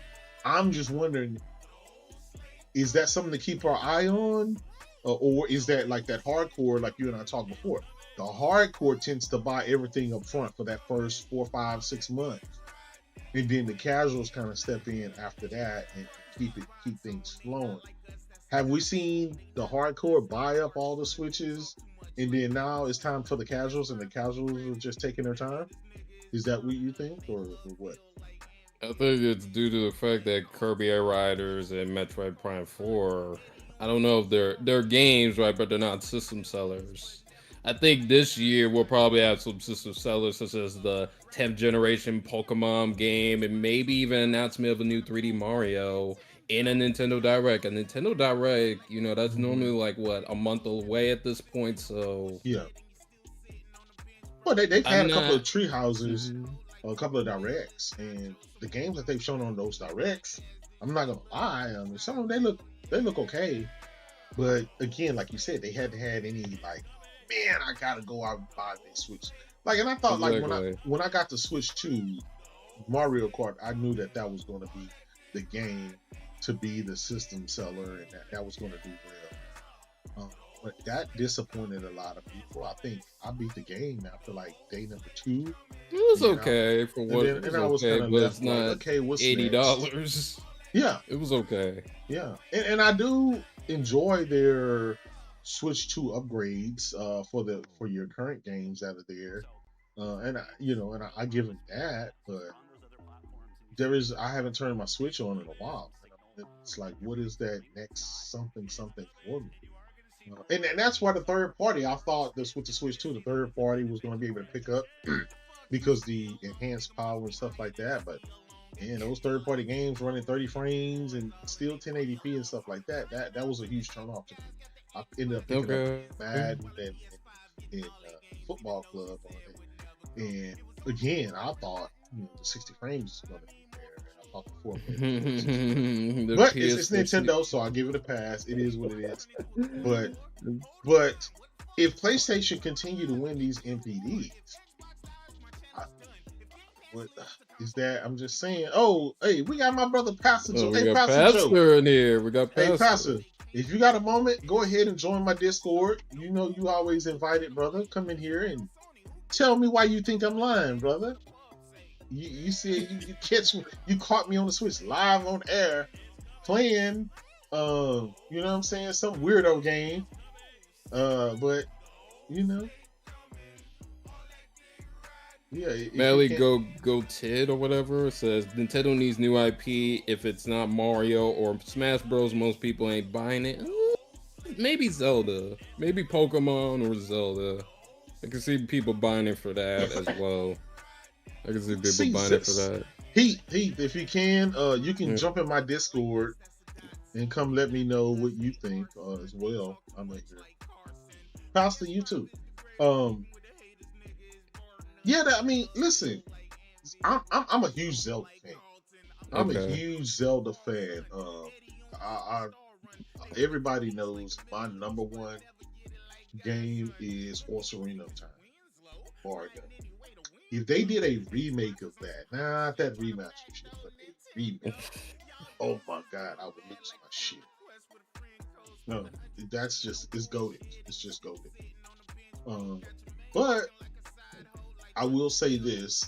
I'm just wondering, is that something to keep our eye on? Or is that like that hardcore, like you and I talked before? The hardcore tends to buy everything up front for that first 4, 5, 6 months. And then the casuals kind of step in after that and keep things flowing. Have we seen the hardcore buy up all the Switches, and then now it's time for the casuals, and the casuals are just taking their time? Is that what you think, or what? I think it's due to the fact that Kirby Air Riders and Metroid Prime 4, I don't know if they're games, right, but they're not system sellers. I think this year we'll probably have some system sellers such as the 10th generation Pokemon game and maybe even an announcement of a new 3D Mario in a Nintendo Direct. A Nintendo Direct, you know, that's normally like what, a month away at this point, so Yeah. Well, they've had I'm a couple not- of tree houses, a couple of directs, and the games that they've shown on those directs, I'm not gonna lie, I mean, some of them they look okay, but again, like you said, they hadn't had any like, man, I gotta go out and buy this Switch. Like, and I thought like Exactly. when I got the Switch 2, Mario Kart, I knew that was going to be the game to be the system seller, and that was going to do well. But that disappointed a lot of people. I think I beat the game after like day number 2. it was You know, okay for what then- it was and I was okay, kinda but left it's like, not okay, what's $80. Yeah, It was okay. yeah, and I do enjoy their Switch 2 upgrades for your current games that are there, and I give them that, but I haven't turned my Switch on in a while. It's like, what is that next something for me? And that's why the third party, I thought this with the Switch 2, the third party was going to be able to pick up because the enhanced power and stuff like that. But man, those third party games running 30 frames and still 1080p and stuff like that, that was a huge turn off to me. I ended up picking up Madden and Football Club on it. And again, I thought the 60 frames was going to be there. And I thought the 4 The but it's PS60. Nintendo, so I'll give it a pass. It is what it is. But if PlayStation continue to win these MPDs, what is that? I'm just saying. Oh, hey, we got my brother Pastor Joe. Oh, we Hey, got Pastor Joe. Pastor in here. We got Hey, Pastor. Pastor. If you got a moment, go ahead and join my Discord. You know you always invited, brother. Come in here and tell me why you think I'm lying, brother. You see, you catch me. You caught me on the Switch live on air playing. You know what I'm saying? Some weirdo game. But you know. Yeah, Melly go Tid or whatever says Nintendo needs new IP. If it's not Mario or Smash Bros, most people ain't buying it. Maybe Zelda, maybe Pokemon or Zelda. I can see people buying it for that as well. I can see people buying it for that. Heath, if you can, you can jump in my Discord and come let me know what you think as well. I'm right here. Pastor, you too. Yeah, I mean, listen, I'm a huge Zelda fan. I'm a huge Zelda fan. Everybody knows my number one game is Ocarina of Time. Mario. If they did a remake of that, not that remaster shit, but a remake, oh my god, I would lose my shit. No, that's just, it's goated. It's just goated. But I will say this,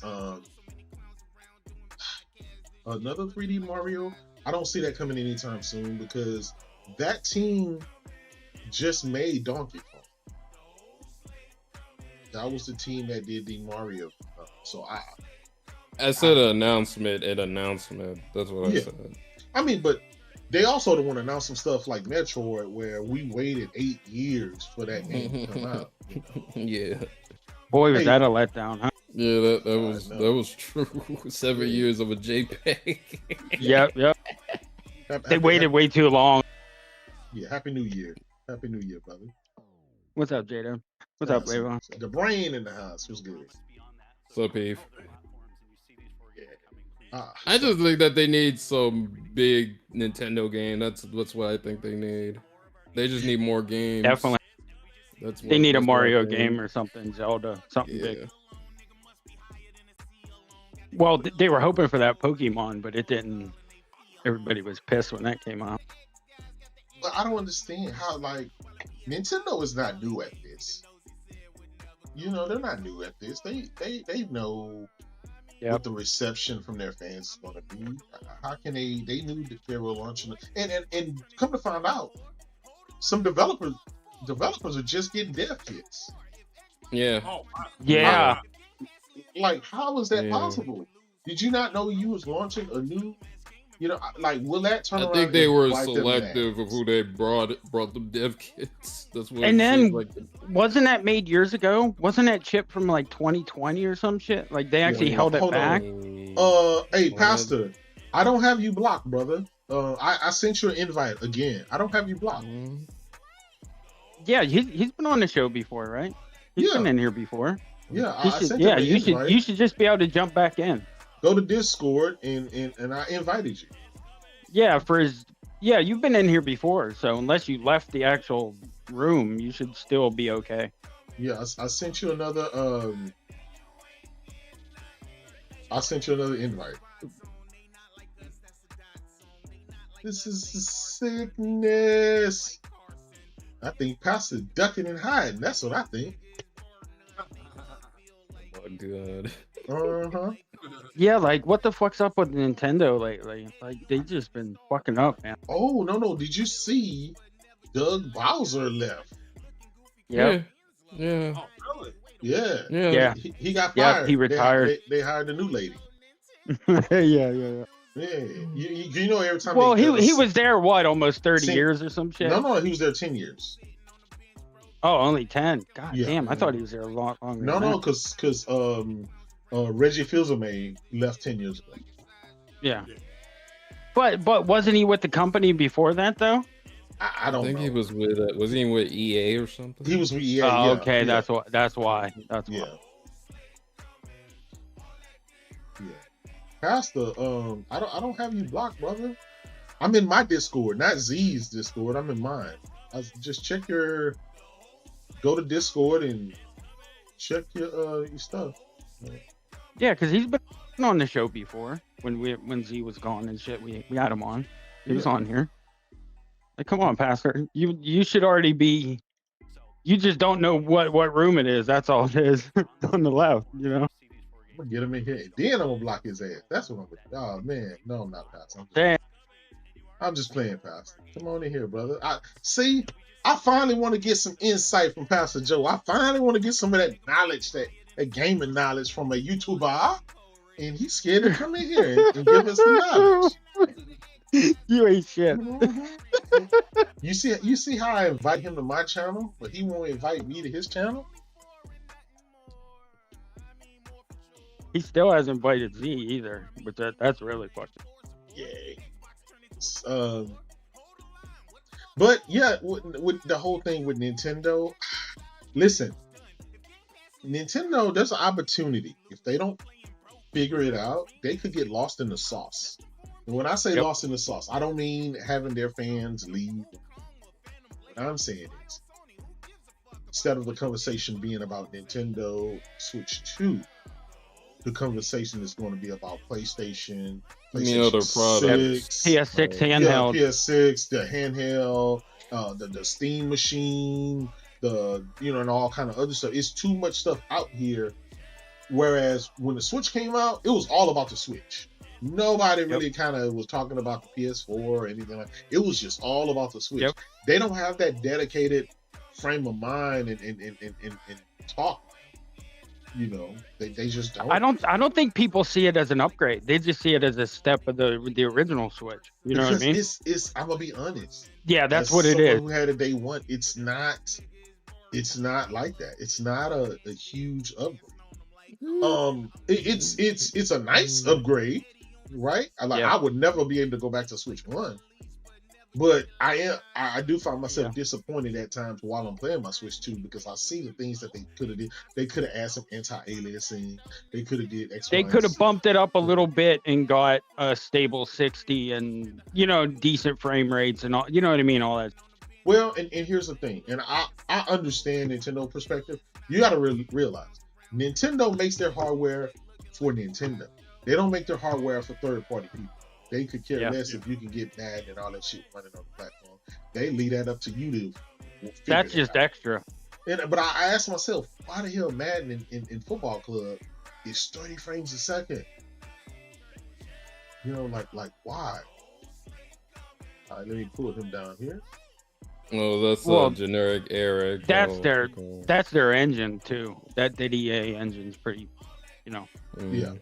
another 3D Mario, I don't see that coming anytime soon because that team just made Donkey Kong. That was the team that did the Mario. So I said an announcement. That's what I said. I mean, but they also don't want to announce some stuff like Metroid, where we waited 8 years for that game to come out. You know? Yeah. Boy, was that a letdown, huh? Yeah, that was true. 7 years of a JPEG. Yep. They waited way too long. Yeah, Happy New Year. Happy New Year, brother. What's up, Jada? What's up, Ava? The brain in the house was good. So, Beef. Ah, I just think that they need some big Nintendo game. That's what I think they need. They just need more games. Definitely. They need a Mario game or something, Zelda, something big. Well, they were hoping for that Pokemon, but it didn't. Everybody was pissed when that came out. but I don't understand how, like, Nintendo is not new at this. You know, they're not new at this. They know Yep. what the reception from their fans is going to be. How can they knew that they were launching it, and come to find out, some developers are just getting dev kits. Yeah. Oh, Yeah. Like, how is that Yeah. possible? Did you not know you was launching a new? You know, like, will that turn I around? think they and were wipe them selective mad? of who they brought them dev kits. That's what And it then seems like. wasn't that made years ago? Wasn't that chip from like 2020 or some shit? Like they actually Yeah, held it hold back. Hey, What? Pastor, I don't have you blocked, brother. I sent you an invite again. I don't have you blocked. Yeah, he's been on the show before, right? He's Yeah. been in here before. Yeah, He I should, sent yeah, him an invite. you should just be able to jump back in. Go to Discord and I invited you. Yeah, you've been in here before, so unless you left the actual room, you should still be okay. Yeah, I sent you another invite. This is sickness. I think Pastor ducking and hiding. That's what I think. Oh, God. Uh-huh. Yeah, like what the fuck's up with Nintendo lately? Like they just been fucking up, man. Oh, no. Did you see Doug Bowser left? Yep. Yeah. oh, really? Yeah. Yeah. He got Yeah, fired. he retired. They hired a new lady. Yeah. Yeah. You know, every time Well, they he was there what, almost 30 See, years or some shit? No, he was there 10 years. Oh, only 10. God Yeah. damn, I thought he was there a lot longer. No, than no, that. because Reggie Fils-Aimé left 10 years ago. Yeah. But wasn't he with the company before that though? I I don't think know. he was with. Was he with EA or something? He was with EA. Oh, yeah, okay, yeah, that's why. That's why. yeah. Pastor, I don't have you blocked, brother. I'm in my Discord, not Z's Discord. I'm in mine. Just check go to Discord and check your stuff. Yeah, because he's been on the show before when Z was gone and shit. We had him on. He was Yeah. on here. Like, come on, Pastor. You should already be. You just don't know what room it is. That's all it is on the left. You know. I'm gonna get him in here, and then I'm gonna block his ass. That's what I'm gonna. Oh man, no, I'm not, Pastor. Damn. I'm just playing, Pastor. Come on in here, brother. I finally want to get some insight from Pastor Joe. I finally want to get some of that knowledge, that gaming knowledge from a YouTuber, and he's scared to come in here and give us the knowledge. You ain't shit. You see how I invite him to my channel, but he won't invite me to his channel? He still hasn't invited Z either, but that's really fucking. Yeah. But yeah, with the whole thing with Nintendo, listen, Nintendo, there's an opportunity. If they don't figure it out, they could get lost in the sauce. And when I say lost in the sauce, I don't mean having their fans leave. What I'm saying is, instead of the conversation being about Nintendo Switch 2, the conversation is going to be about PlayStation, Other products. PS6 handheld. Yeah, PS6, the handheld, the Steam machine, and all kind of other stuff. It's too much stuff out here. Whereas when the Switch came out, it was all about the Switch. Nobody really kind of was talking about the PS4 or anything like that. It was just all about the Switch. Yep. They don't have that dedicated frame of mind and talk. You know, they just don't. I don't think people see it as an upgrade. They just see it as a step of the original Switch. You know what I mean? It's I'm gonna be honest. Yeah, that's As what it someone is. who had a day one, it's not like that. It's not a huge upgrade. It's a nice upgrade, right? I would never be able to go back to Switch 1. But I do find myself disappointed at times while I'm playing my Switch 2 because I see the things that they could have did. They could have added some anti-aliasing. They could have did X. They could have bumped it up a little bit and got a stable 60 and decent frame rates and all. You know what I mean? All that. Well, and here's the thing, and I understand Nintendo perspective. You got to really realize Nintendo makes their hardware for Nintendo. They don't make their hardware for third-party people. They could care less if you can get Madden and all that shit running on the platform. They leave that up to you to figure That's it just out. extra. But I asked myself, why the hell Madden in Football Club it's 30 frames a second. You know, like why? All right, let me pull him down here. Oh, that's Well, a generic Eric. That's Oh, their okay. that's their engine too. That EA engine's pretty, you know, Yeah.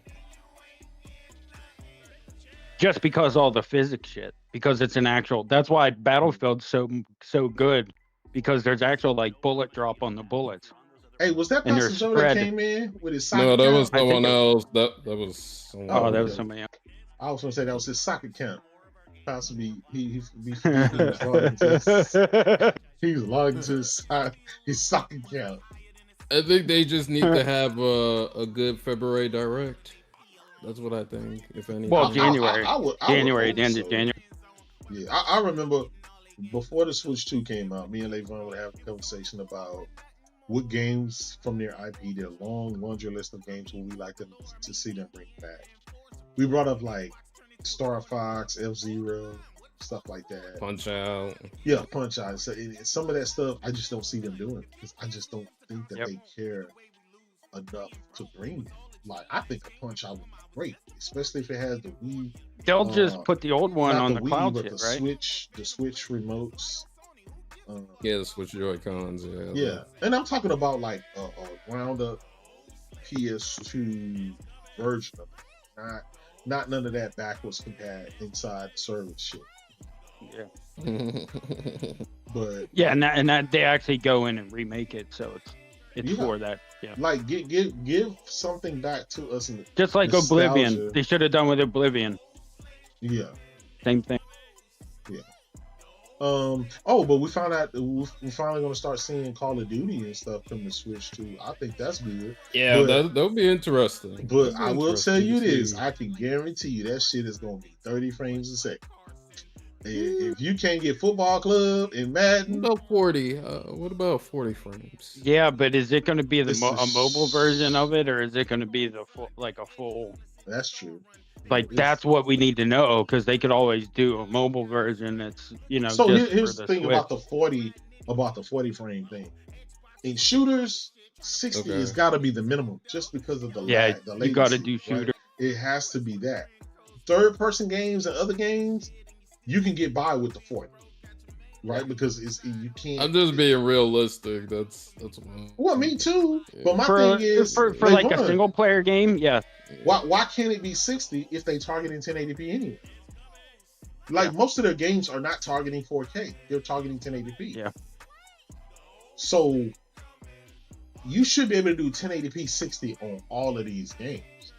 just because all the physics shit. Because it's an actual. That's why Battlefield's so good, because there's actual like bullet drop on the bullets. Hey, was that And they're Pastor Joe that spread. came in with his No, socket that count? was I think someone it- else. That was someone Oh, Oh, that else. was somebody else. I was gonna say that was his socket count. Pastor he was logging to his socket count. I think they just need to have a good February direct. That's what I think. If anything. Well, January. I would January, hope the end so. of January. Yeah, I remember before the Switch 2 came out, me and Levon would have a conversation about what games from their IP, their long laundry list of games, would we like to see them bring back. We brought up like Star Fox, F-Zero, stuff like that. Punch Out. Yeah, Punch Out. So some of that stuff, I just don't see them doing because I just don't think that Yep. they care enough to bring them. Like, I think a Punch Out would be great, especially if it has the Wii. They'll just put the old one Not on the Wii, cloud but shit, the right? Switch remotes. Yeah, the Switch Joy Cons. Yeah, and I'm talking about like a ground up PS2 version of it, not none of that backwards compat inside service shit. Yeah. But Yeah, and that they actually go in and remake it, so it's Yeah. for that. Yeah. like give something back to us in the, Just like nostalgia. Oblivion. They should have done with Oblivion. yeah. Same thing. But we found out that we're finally going to start seeing Call of Duty and stuff come to Switch too. I think that's good. Yeah, But- that'll be interesting. But That'll be I will tell interesting you to this: see. I can guarantee you that shit is going to be 30 frames a second. If you can't get Football Club and Madden, What about 40? What about 40 frames? Yeah, but is it going to be the This a is- mobile version of it, or is it going to be the full, like a full? that's true. Like It's- that's what we need to know, because they could always do a mobile version. That's So just here's for the thing Switch. about the 40 frame thing. In shooters, 60 Okay. has got to be the minimum, just because of the Yeah, lag, the you got to latency, do right? shooter. It has to be that. Third person games and other games, you can get by with the 40, right? Because you can't. I'm just being realistic. That's one. Well, me too. Yeah. But my For thing is, for like a Levon, single player game, yeah. Why can't it be 60 if they targeting 1080p anyway? Like most of their games are not targeting 4K; they're targeting 1080p. Yeah. So you should be able to do 1080p 60 on all of these games.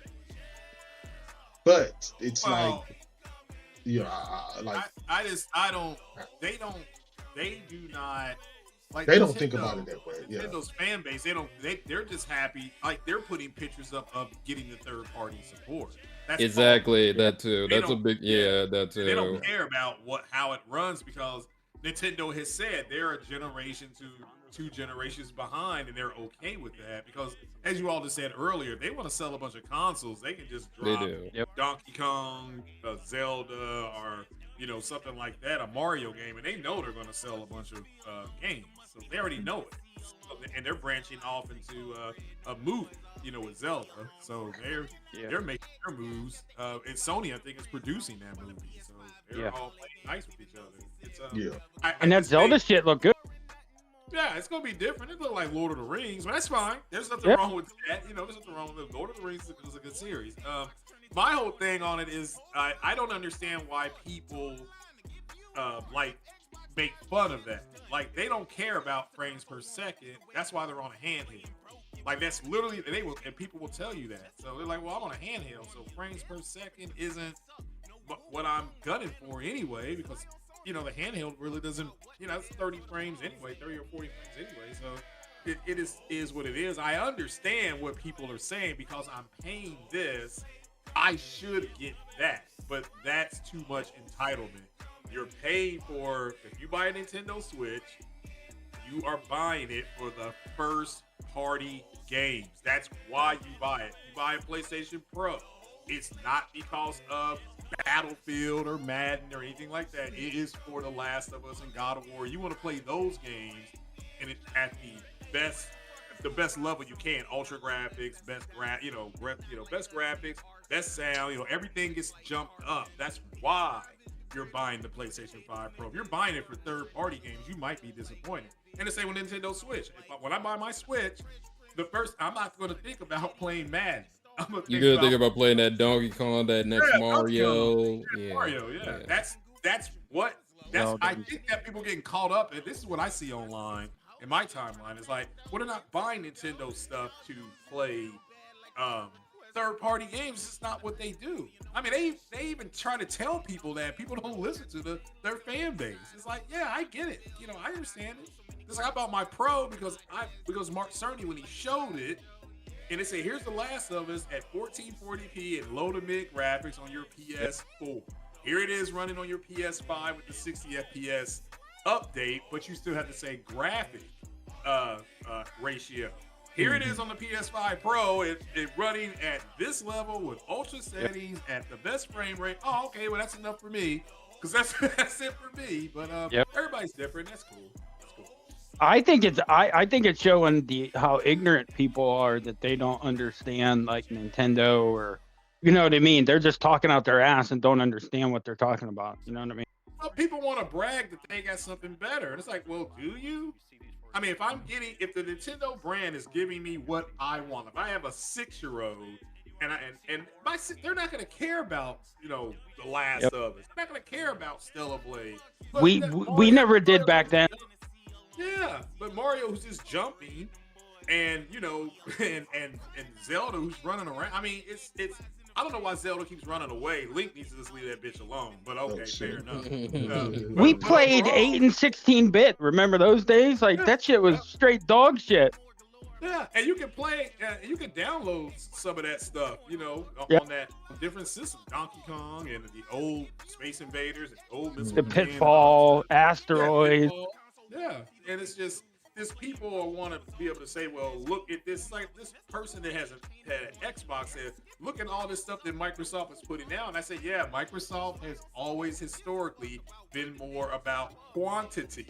But it's Well, like, yeah, like they do not like they don't think about Nintendo- it that way. Yeah. Nintendo's fan base, they're just happy. Like they're putting pictures up of getting the third party support. That's all. Exactly, that too. They That's a don't- big, yeah, that too. They don't care about how it runs, because Nintendo has said they're a generation to 2 generations behind, and they're okay with that, because as you all just said earlier, if they want to sell a bunch of consoles, they can just They drop do. Donkey Kong, Zelda, or something like that, a Mario game, and they know they're going to sell a bunch of games, so they already know it. So, and they're branching off into a movie, with Zelda, so they're making their moves. And Sony, I think, is producing that movie, so they're all playing nice with each other. It's, Yeah. And that Zelda shit looked good. Yeah, it's gonna be different. It look like Lord of the Rings, but that's fine. There's nothing Yep. wrong with that. There's nothing wrong with it. Lord of the Rings is a good series. My whole thing on it is I don't understand why people like make fun of that. Like, they don't care about frames per second. That's why they're on a handheld. Like, that's literally, and people will tell you that. So they're like, well, I'm on a handheld, so frames per second isn't what I'm gunning for anyway, because the handheld really doesn't, it's 30 frames anyway, 30 or 40 frames anyway. So it is what it is. I understand what people are saying, because I'm paying this, I should get that, but that's too much entitlement. You're paying for, if you buy a Nintendo Switch, you are buying it for the first party games. That's why you buy it. You buy a PlayStation Pro. It's not because of Battlefield or Madden or anything like that. It is for The Last of Us and God of War. You want to play those games and at the best the best level you can. Ultra graphics, best best graphics, best sound. Everything gets jumped up. That's why you're buying the PlayStation 5 Pro. If you're buying it for third-party games, you might be disappointed. And the same with Nintendo Switch. When I buy my Switch, I'm not going to think about playing Madden. You're gonna think about playing that Donkey Kong, that next Mario. Mario, yeah. I think that people getting caught up, and this is what I see online in my timeline. Is like, well, they're not buying Nintendo stuff to play third-party games. It's not what they do. I mean, they even try to tell people that people don't listen to their fan base. It's like, yeah, I get it. I understand it. It's like I bought my Pro because Mark Cerny, when he showed it, and they say, here's The Last of Us at 1440p and low to mid graphics on your PS4. Here it is running on your PS5 with the 60 FPS update, but you still have to say graphic ratio. Here it is on the PS5 Pro, it running at this level with ultra settings at the best frame rate. Oh, okay, well that's enough for me, because that's it for me. But everybody's different. That's cool. I think it's showing how ignorant people are, that they don't understand like Nintendo, or you know what I mean. They're just talking out their ass and don't understand what they're talking about. You know what I mean? Well, people want to brag that they got something better, and it's like, well, do you? I mean, if the Nintendo brand is giving me what I want, if I have a 6-year-old and they're not going to care about The Last of Us. They're not going to care about Stellar Blade. We never did back then. Yeah, but Mario, who's just jumping, and and Zelda, who's running around. I mean, it's. I don't know why Zelda keeps running away. Link needs to just leave that bitch alone. But okay, fair enough. We played 8 and 16-bit. Remember those days? Like that shit was straight dog shit. Yeah, and you can play. You can download some of that stuff. On that different system, Donkey Kong and the old Space Invaders, and old Missile the Pitfall, Asteroids. Yeah, and it's just people want to be able to say, well, look at this. Like this person that had an Xbox said, look at all this stuff that Microsoft is putting out. And I said, yeah, Microsoft has always historically been more about quantity.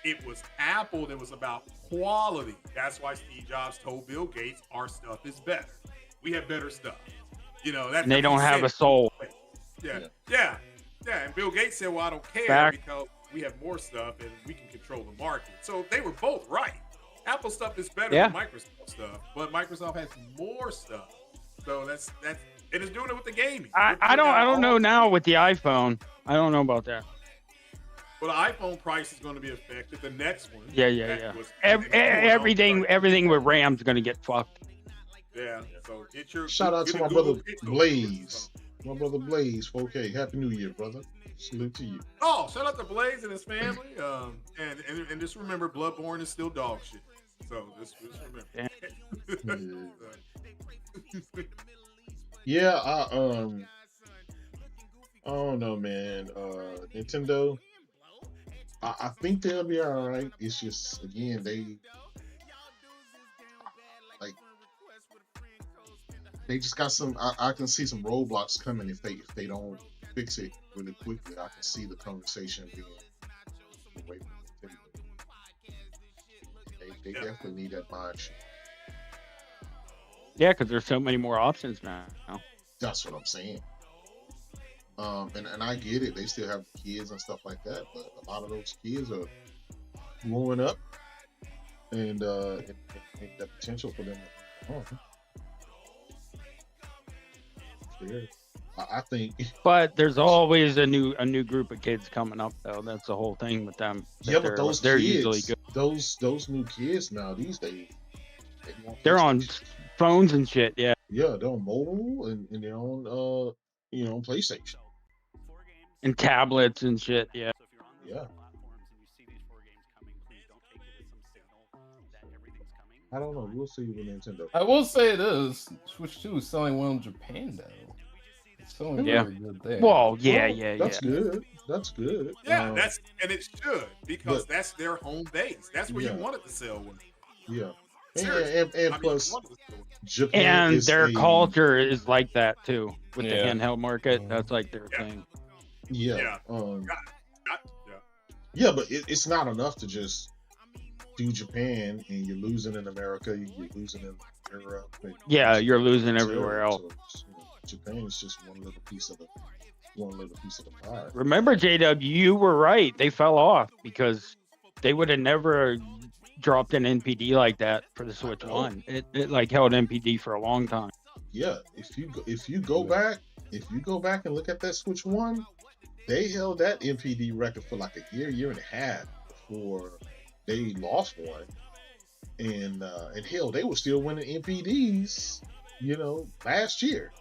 It was Apple that was about quality. That's why Steve Jobs told Bill Gates, our stuff is better. We have better stuff. And they don't have a soul. Yeah. And Bill Gates said, well, I don't care because we have more stuff and we can control the market. So they were both right. Apple stuff is better than Microsoft stuff, but Microsoft has more stuff. So that's it is doing it with the gaming. I don't know now with the iPhone. I don't know about that. Well, the iPhone price is going to be affected. The next one. Yeah. Everything with RAM's going to get fucked. Yeah. So shout out to my brother Blaze. My brother Blaze, 4K. Happy New Year, brother. Salute to you. Oh, shout out to Blaze and his family. And just remember, Bloodborne is still dog shit. So just remember. Yeah, I don't know, man. Nintendo, I think they'll be all right. It's just, again, they just got some. I can see some roadblocks coming if they don't fix it really quickly. I can see the conversation being away from Nintendo. They definitely need that mind shift. Yeah, because there's so many more options now. That's what I'm saying. And I get it. They still have kids and stuff like that, but a lot of those kids are growing up, and the potential for them. I think. But there's always a new group of kids coming up, though. That's the whole thing with them. Yeah, but they're kids, usually good. Those new kids now these days, they're on phones and shit. Yeah, they're on mobile and they're on PlayStation and tablets and shit. Yeah. I don't know. We'll see with Nintendo. I will say this: Switch 2 is selling well in Japan, though. It's selling really good there. Well, that's good. That's good. Yeah, and it should, because that's their home base. That's where you want it to sell with. Yeah. And plus, Japan and their culture is like that too with the handheld market. That's like their thing. Yeah. Yeah, but it's not enough to just do Japan and you're losing in America, you're losing in Europe. Yeah, you're losing everywhere else. So, Japan is just one little piece of the pie. Remember, JW, you were right. They fell off because they would have never dropped an NPD like that for the Switch One. It like held NPD for a long time. Yeah, if you go back and look at that Switch One, they held that NPD record for like a year and a half before they lost one. And hell, they were still winning NPDs, last year.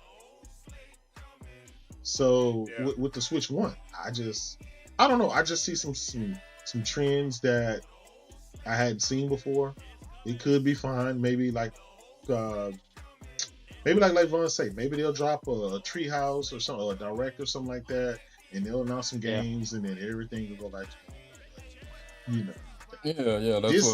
So with the Switch One, I don't know. I just see some trends that I hadn't seen before. It could be fine. Maybe like Vaughn say, maybe they'll drop a Treehouse or something, a Direct or something like that, and they'll announce some games, and then everything will go back to, Yeah, that's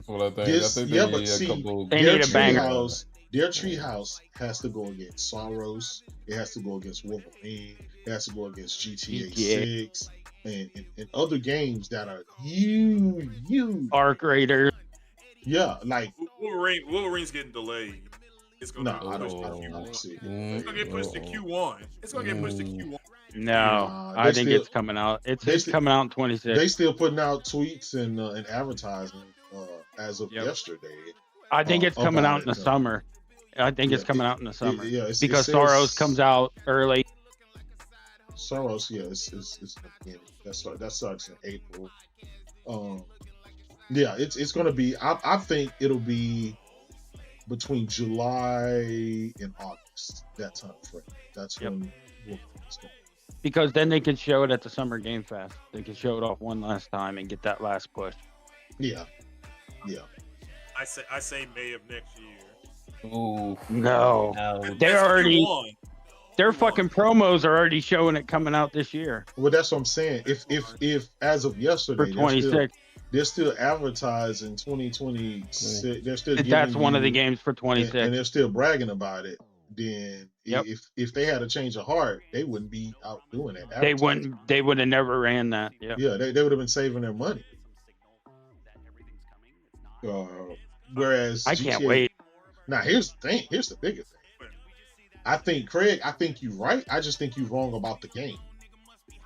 what I think. I think but need see, a couple. They need a banger. Their Treehouse has to go against Soros. It has to go against Wolverine. It has to go against GTA 6 and other games that are huge. Arc Raiders. Yeah, like Wolverine's getting delayed. It's gonna I don't see it. It's gonna get pushed to Q1. It's gonna get pushed to Q1. No, I think it's coming out. It's coming out in 26. They still putting out tweets and advertising as of yesterday. I think it's coming out in the summer. I think it's coming out in the summer. Because Soros comes out early. Soros, it's that starts in April. It's gonna be. I think it'll be between July and August. That time frame. That's when. Because then they can show it at the Summer Game Fest. They can show it off one last time and get that last push. Yeah. I say May of next year. Ooh, no. They're already. Their fucking promos are already showing it coming out this year. Well, that's what I'm saying. If as of yesterday, for 26, they're still advertising 2026. They're still. That's one of the games for 26, and they're still bragging about it. Then if they had a change of heart, they wouldn't be out doing it. They wouldn't. They would have never ran that. Yeah, they would have been saving their money. Whereas I can't wait. Now here's the thing. Here's the bigger thing. I think Craig. I think you're right. I just think you're wrong about the game.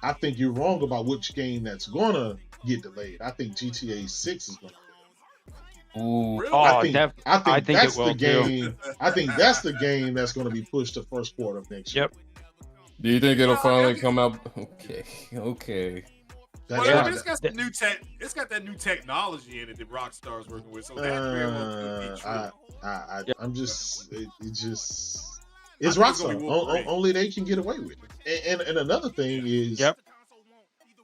I think you're wrong about which game that's gonna get delayed. I think GTA 6 is gonna. Ooh. Really? I think that's it will the game. I think that's the game that's going to be pushed to first quarter of next year. Do you think it'll finally come out? Okay. It's got the new tech. It's got that new technology in it that Rockstar's working with. So that very well could be true. I'm just. It's Rockstar. Only they can get away with it. And another thing is,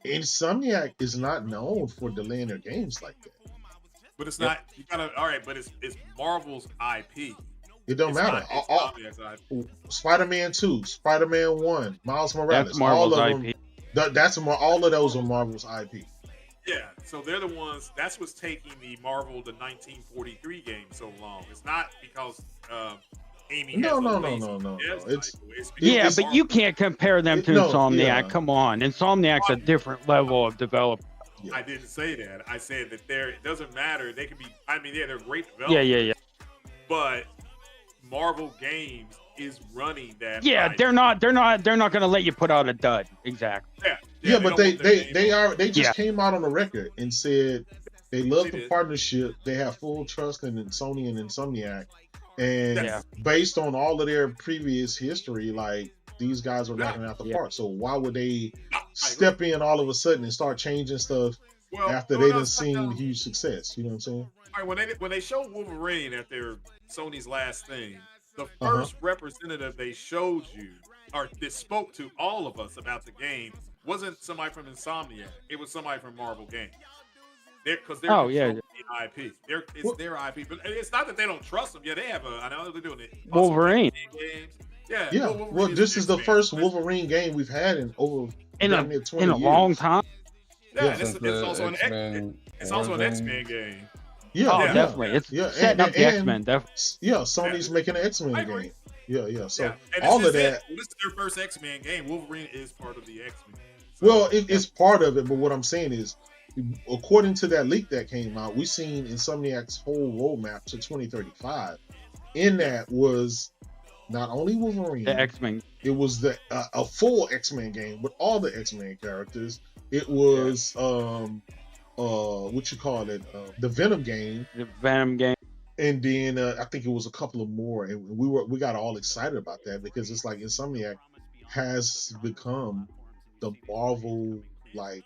Insomniac is not known for delaying their games like that. But it's not. You gotta. All right, but it's Marvel's IP. It don't matter. Spider-Man 2, Spider-Man 1, Miles Morales. That's Marvel's IP. All of those are Marvel's IP. Yeah, so they're the ones. That's what's taking the Marvel the 1943 game so long. It's not because Amy. No. It's but you can't compare them to Insomniac. Yeah. Come on, Insomniac's a different level of development. I didn't say that. I said that it doesn't matter. They can be. I mean, they're great developers. Yeah. But Marvel Games is running that. Yeah, IP. they're not going to let you put out a dud. Exactly. Yeah, but they just came out on the record and said they love the partnership. They have full trust in Sony and Insomniac, and based on all of their previous history, like these guys are knocking out the park. So why would they step in all of a sudden and start changing stuff after they done seen huge success? You know what I'm saying? All right, when they showed Wolverine at their Sony's last thing, the first representative they showed you, or that spoke to all of us about the game, wasn't somebody from Insomniac. It was somebody from Marvel Games. Because they're the IP. It's their IP, but it's not that they don't trust them. Yeah, they have I know they're doing it. Wolverine. Games. Yeah. Well, this is the first Wolverine game we've had in a long time. Yeah, and it's also an X-Men. It's also an X-Men game. Yeah, definitely. It's setting up the X-Men. Definitely. Yeah, Sony's making an X-Men game. Yeah. So and all of that. This is their first X-Men game. Wolverine is part of the X-Men. Well, it's part of it, but what I'm saying is, according to that leak that came out, we seen Insomniac's whole roadmap to 2035. In that was not only Wolverine, The X-Men. it was the a full X-Men game with all the X-Men characters. It was what you call it, the Venom game, The Venom game. and then I think it was a couple of more, and we got all excited about that because it's like Insomniac has become the Marvel like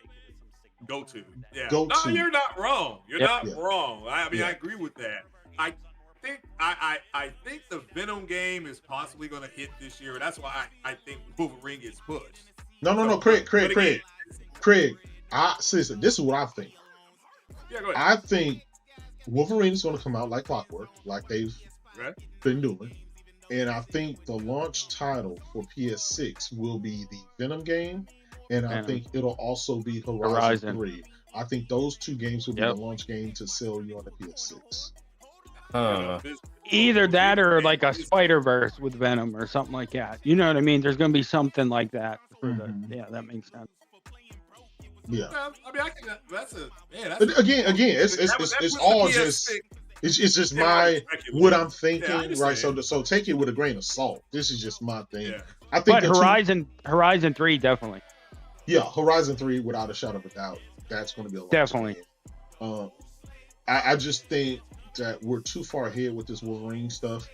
Go to. Yeah. Go No, to. you're not wrong. You're Yep. not Yeah. wrong. I mean, Yeah. I agree with that. I think I think the Venom game is possibly going to hit this year. That's why I think Wolverine gets pushed. no, Craig. But again, Listen, this is what I think. yeah, go ahead. I think Wolverine is going to come out like clockwork, like they've Right. been doing. And I think the launch title for PS6 will be the Venom game. And I Venom. think it'll also be Horizon 3. I think those two games will be Yep. the launch game to sell you on the PS6. Either that or like a Spider-Verse with Venom or something like that. You know what I mean? There's going to be something like that. Mhm. Yeah, that makes sense. Yeah. Well, I mean, that's a yeah. That's But again, it's that it's puts the all PS6 just it's just Yeah, my speculation. what I'm Yeah, I thinking, right? understand. So take it with a grain of salt. This is just my thing. Yeah. I think But the two- Horizon 3 definitely. yeah, Horizon 3 without a shadow of a doubt. That's going to be a launch Definitely. game. I just think that we're too far ahead with this Wolverine stuff.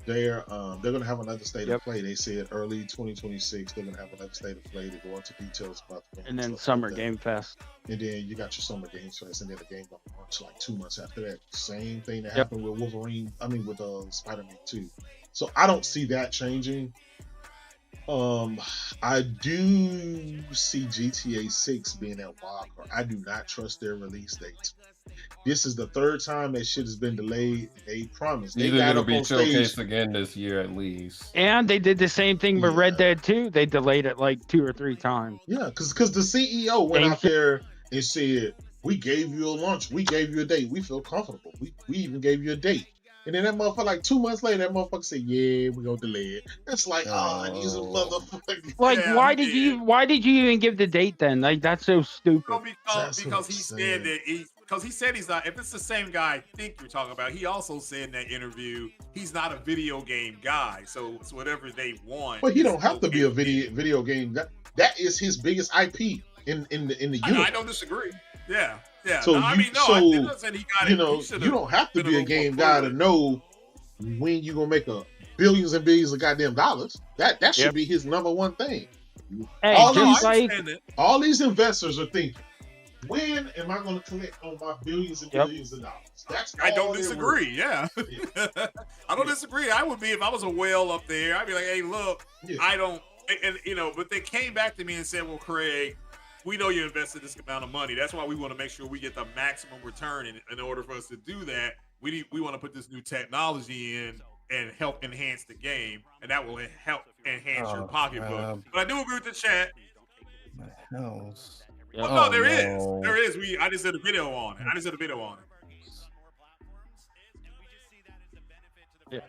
They're going to have another state Yep. of play. They said early 2026 they're going to have another state of play to go into details about the game And then stuff Summer like that. Game Fest. And then you got your Summer Games Fest, and then the game going to launch like 2 months after that. Same thing that Yep. happened with Wolverine. I mean, with Spider-Man 2. So I don't see that changing. I do see GTA 6 being that wild card. I do not trust their release dates. This is the third time that shit has been delayed. They promised. They Either got it'll up be on stage. showcased again this year at least. And they did the same thing with Yeah. Red Dead 2. They delayed it like 2 or 3 times. Yeah, because the CEO went Same out there and said, "We gave you a lunch. We gave you a date. We feel comfortable. We even gave you a date." And then that motherfucker, like 2 months later, that motherfucker said, "Yeah, we're gonna delay it." It's like, these Oh. motherfuckers. Like, Yeah, why he did did. why did you even give the date then? Like, that's so stupid. Well, That's because what he I'm said saying. that because he said he's not. If it's the same guy I think you're talking about, he also said in that interview he's not a video game guy. So it's whatever they want. But he is don't have to be a okay. video game. That is his biggest IP in the universe. I don't disagree. Yeah, yeah. So No, I you- mean, no, so, I'm not saying he got You it. know, He should've you don't have to been be a little more game guy to fluid. know when you gonna make billions and billions of goddamn dollars. That should Yep. be his number one thing. Hey, all No, just I like understand that. All these investors are thinking, when am I going to collect on my billions and Yep. billions of dollars? That's I all don't they're disagree. Yeah, I don't disagree. I would be if I was a whale up there. I'd be like, hey, look, Yeah. I don't, and you know, but they came back to me and said, well, Craig, we know you invested this amount of money. That's why we want to make sure we get the maximum return. In order for us to do that, we want to put this new technology in and help enhance the game, and that will help enhance your pocketbook. But I do agree with the chat. My house. Well, Oh, no, there is. no. There is. I just did a video on it. Yeah.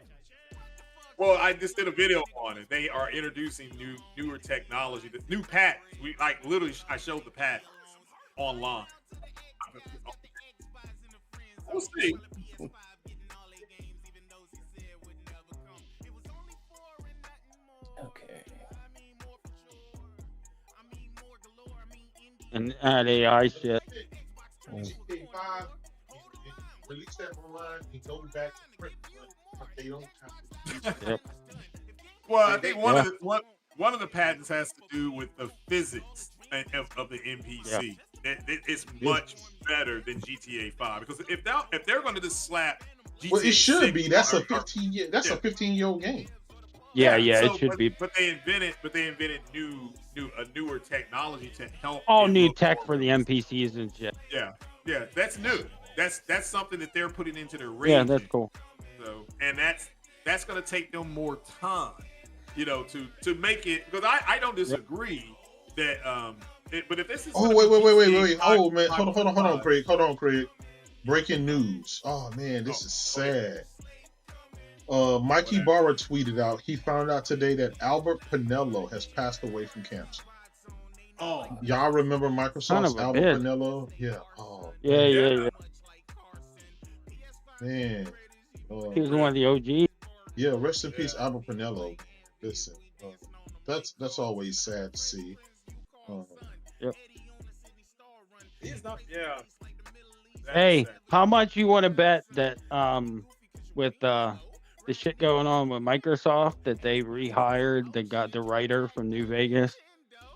Well, I just did a video on it. They are introducing newer technology, the new patents. We like literally, I showed the patents online. We'll see. Okay. and add AI shit. GTA 5, release that online and go back to print. But they don't have to. Yep. Well, I think one Yeah. of the patents has to do with the physics of the NPC. It's much better than GTA 5 because if they're going to just slap GTA Well, it should 6 be. That's a or- 15-year. That's a yeah. 15-year-old game. Yeah, so, it should be But they invented newer technology to help. all it new look tech more for the real. NPCs and shit. Yeah, that's new. That's something that they're putting into their Yeah, range. that's cool. So, and that's going to take them more time, to make it. Because I don't disagree that but if this is Oh, gonna wait. be GTA Oh, man. 5, Hold on, Craig. Hold on, Craig. Breaking news. Oh, man, this is sad. Mikey Barra tweeted out, he found out today that Albert Pinello has passed away from cancer. Oh, Y'all remember Son Microsoft's of a Albert bitch. Pinello? Yeah. Oh Yeah. man. He was one of the OGs. Yeah. Rest in peace, Albert Pinello. Listen, that's always sad to see. Yep. he's not. Yeah. That's Hey, sad. how much you want to bet that with the shit going on with Microsoft that they rehired the writer from New Vegas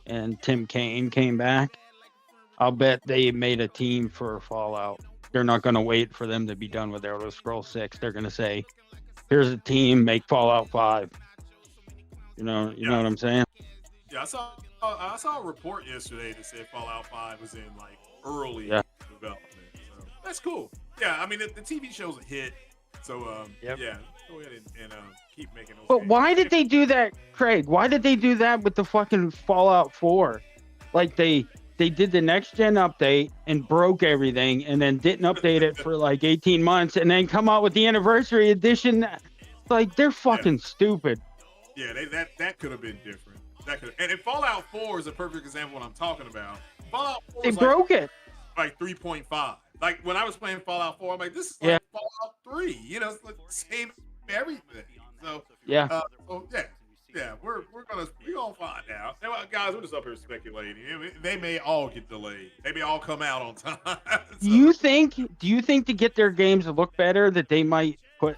and Tim Kaine came back? I'll bet they made a team for Fallout. They're not going to wait for them to be done with Elder Scrolls 6. They're going to say, "Here's a team, make Fallout 5." You know what I'm saying? Yeah, I saw a report yesterday that said Fallout 5 was in like early development. So that's cool. Yeah, I mean the TV show's a hit. So yeah, go ahead and keep making those. But games. why did they do that, Craig? Why did they do that with the fucking Fallout 4? Like they did the next gen update and broke everything and then didn't update it for like 18 months and then come out with the anniversary edition. Like they're fucking stupid. Yeah, that could have been different. That could, and Fallout 4 is a perfect example of what I'm talking about. Fallout 4 They broke it. Like 3.5. Like when I was playing Fallout 4, I'm like, this is like Fallout 3. You know, it's like the same everything. So yeah, we're gonna find out. And, guys, we're just up here speculating. They may all get delayed. They may all come out on time. So, Do you think to get their games to look better that they might put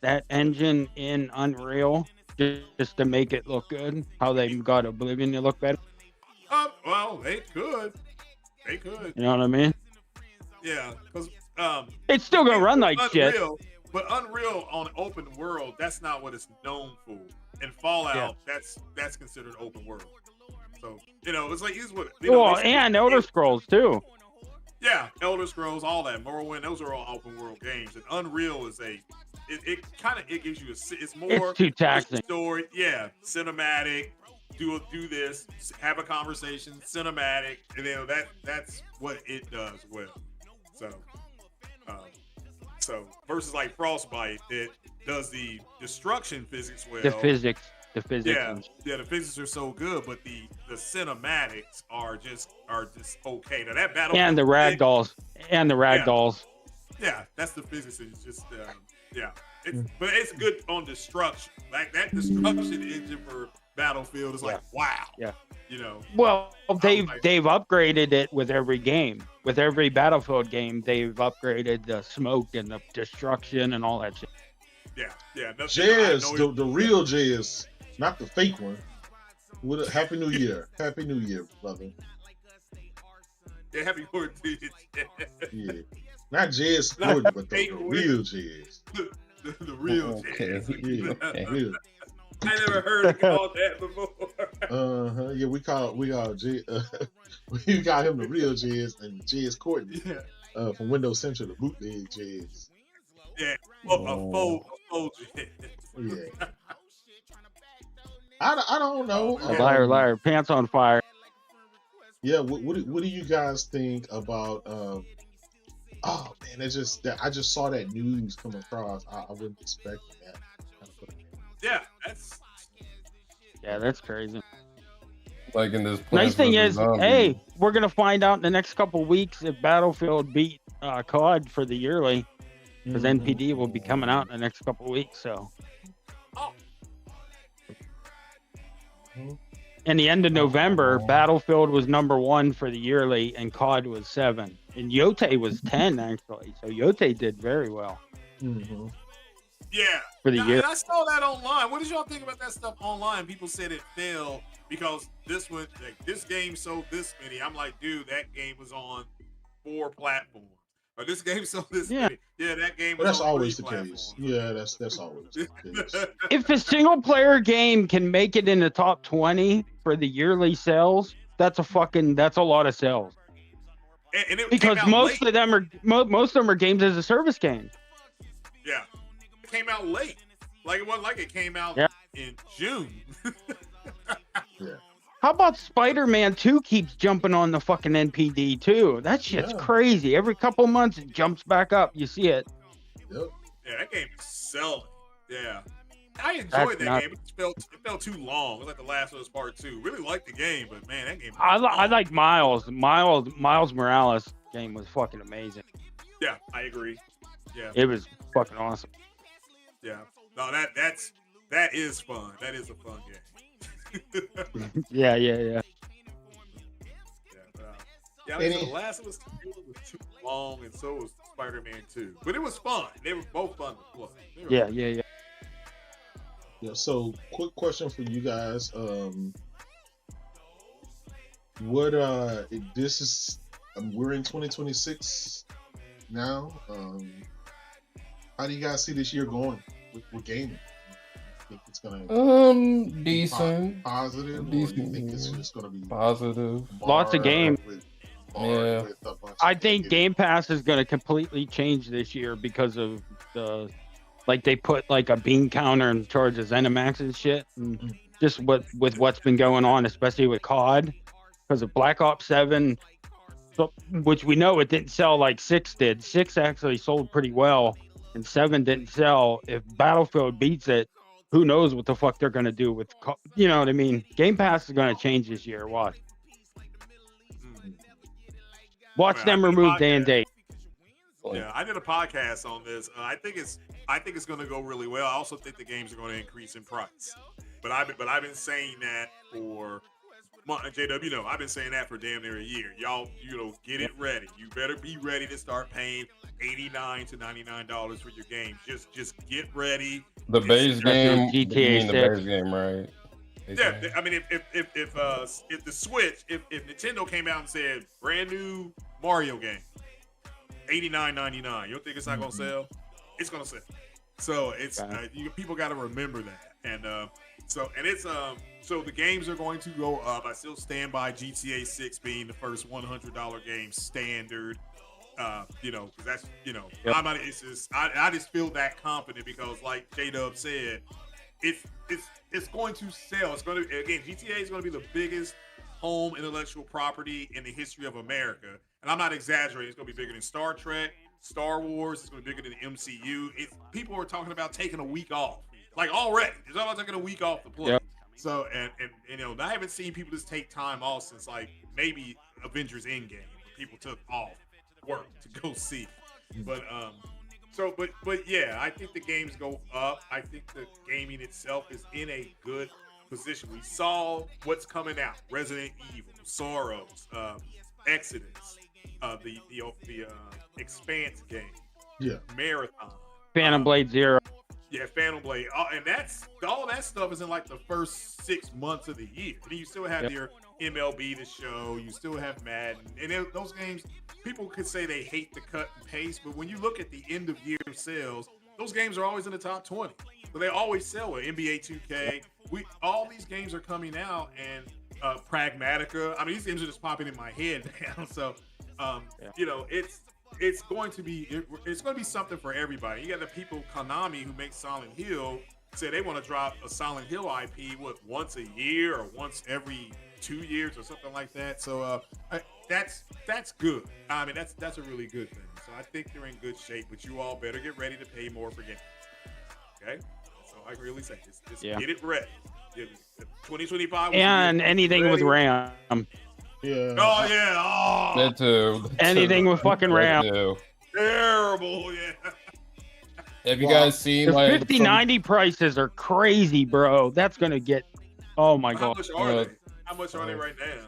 that engine in Unreal just to make it look good? How they got Oblivion to look better? well, they could. You know what I mean? Yeah, because it's still gonna run like shit. But Unreal on open world, that's not what it's known for. And Fallout, that's considered open world. So it's like and Elder Scrolls too. Yeah, Elder Scrolls, all that, Morrowind, those are all open world games. And Unreal is it gives you it's more. It's too taxing. Story, cinematic. Do this, have a conversation, cinematic, and then that's what it does well. So versus like Frostbite, it does the destruction physics well. The physics. Yeah, the physics are so good, but the cinematics are just okay. Now that battle and the ragdolls. Yeah, that's the physics. It's just but it's good on destruction. Like that destruction engine for Battlefield is like wow. Yeah. Well, they've upgraded it with every game. With every Battlefield game, they've upgraded the smoke and the destruction and all that shit. Yeah. Jazz, the real Jazz, not the fake one. Happy New Year. Happy New Year, brother. Yeah, happy New Year to you. Yeah. Not Jazz Gordon, but the real Jazz. The real Jazz. Yeah, real. I never heard it called that before. Yeah, we call we got him the real Jazz and Jazz Courtney. From Windows Central, the bootleg Jazz. Yeah, a faux Jazz. Yeah. I don't know. Liar, pants on fire. Yeah, what do you guys think about? Oh man, I just saw that news come across. I wasn't expecting that. Yeah, that's crazy. Like in this. Nice thing is, hey, we're gonna find out in the next couple weeks if Battlefield beat COD for the yearly, because NPD will be coming out in the next couple weeks. So. In the end of November, Battlefield was #1 for the yearly, and COD was 7, and Yote was 10 actually. So Yote did very well. Mm-hmm. Yeah, for the year. And I saw that online. What did y'all think about that stuff online? People said it failed because this game sold this many. I'm like, dude, that game was on 4 platforms. Or this game sold this many. Yeah, that game was that's on always 3 the platforms. case. Yeah, that's always the case. If a single player game can make it in the top 20 for the yearly sales, that's a lot of sales. And it because most of them are games as a service games. Yeah. Came out late. Like it wasn't like it came out in June. Yeah. How about Spider-Man 2 keeps jumping on the fucking NPD too? That shit's crazy. Every couple months it jumps back up. You see it. Yep. Yeah, that game is selling. Yeah. I enjoyed That's that not- game. It felt too long. It was like The Last of Us Part 2. Really liked the game, but man, that game. I long. like Miles Morales game was fucking amazing. Yeah, I agree. Yeah, It was fucking awesome. yeah. No, that is fun. That is a fun game. Yeah. Yeah, I mean, Any- The Last of Us 2 was too long, and so was Spider-Man 2. But it was fun. They were both fun to play. They were Yeah. Yeah. So, quick question for you guys. What this is we're in 2026 now. How do you guys see this year going with gaming? I think it's gonna decent. positive, or Decent, you think it's yeah. just gonna be Positive. Lots of games. Yeah. with a bunch I of think games? Game Pass is going to completely change this year because of like they put like a bean counter in charge of ZeniMax and shit, and just with what's been going on, especially with COD, because of Black Ops 7, which we know it didn't sell like 6 did. 6 actually sold pretty well, and 7 didn't sell. If Battlefield beats it, who knows what the fuck they're going to do with, you know what I mean? Game Pass is going to change this year. Watch Man, them I did a remove day and podcast. date. Yeah, I did a podcast on this. I think it's going to go really well. I also think the games are going to increase in price. But I've been saying that for JW. I've been saying that for damn near a year. Y'all, get it ready. You better be ready to start paying $89 to $99 for your game. Just get ready. The base game. GTA You mean the 6. base game, right? Yeah, I mean, if the Switch, if Nintendo came out and said brand new Mario game, $89.99, you don't think it's not gonna sell? It's gonna sell. So it's people got to remember that, and so the games are going to go up. I still stand by GTA 6 being the first $100 game standard. Because that's I'm not. It's just I just feel that confident because, like J-Dub said, it's going to sell. It's going to, again, GTA is going to be the biggest home intellectual property in the history of America. And I'm not exaggerating. It's going to be bigger than Star Trek, Star Wars. It's going to be bigger than the MCU. People are talking about taking a week off. Like already. There's all about taking a week off to play. Yep. So, and I haven't seen people just take time off since like maybe Avengers Endgame. Where people took off work to go see. But, but yeah, I think the games go up. I think the gaming itself is in a good position. We saw what's coming out: Resident Evil, Sorrows, Exodus, the Expanse game, Yeah. Marathon, Phantom Blade Zero. yeah, Phantom Blade, and that's all that stuff is in like the first 6 months of the year. And then you still have your MLB the show, you still have Madden, and those games. People could say they hate the cut and paste, but when you look at the end of year sales, those games are always in the top 20. So they always sell it. NBA 2K, all these games are coming out, and Pragmatica. I mean, these games are just popping in my head now. So, it's going to be something for everybody. You got the people Konami who make Silent Hill say they want to drop a Silent Hill IP once a year or once every 2 years or something like that. So that's good. I mean, that's a really good thing. So I think they're in good shape, but you all better get ready to pay more for games. Okay, that's all I can really say. Just get it ready. 2025 And anything with RAM. Yeah. Oh yeah. Oh, That too. Anything with fucking RAM. That too. terrible. Yeah. Have you guys seen The like 5090 prices are crazy, bro. That's gonna get. Oh my How god. much are they? How much are they right now?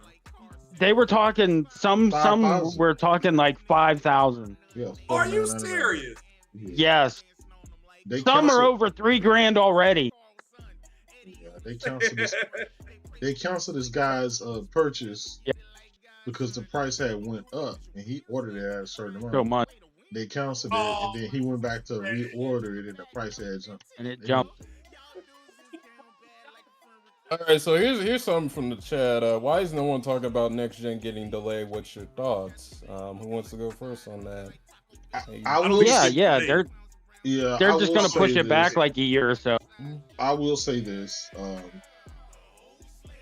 They were talking some 5,000. were talking like 5,000. Yeah. Are you 499. serious? Yeah. Yes. They Some are canceled- over $3,000 already. Yeah, they canceled this. They canceled this guy's purchase because the price had went up, and he ordered it at a certain amount. So much. They canceled it, and then he went back to reorder it, and the price had jumped. And it jumped. All right, so here's something from the chat. Why is no one talking about next gen getting delayed? What's your thoughts? Who wants to go first on that? I will. Yeah, say, yeah. They're yeah. they're I just will gonna say push it this. back like a year or so. I will say this.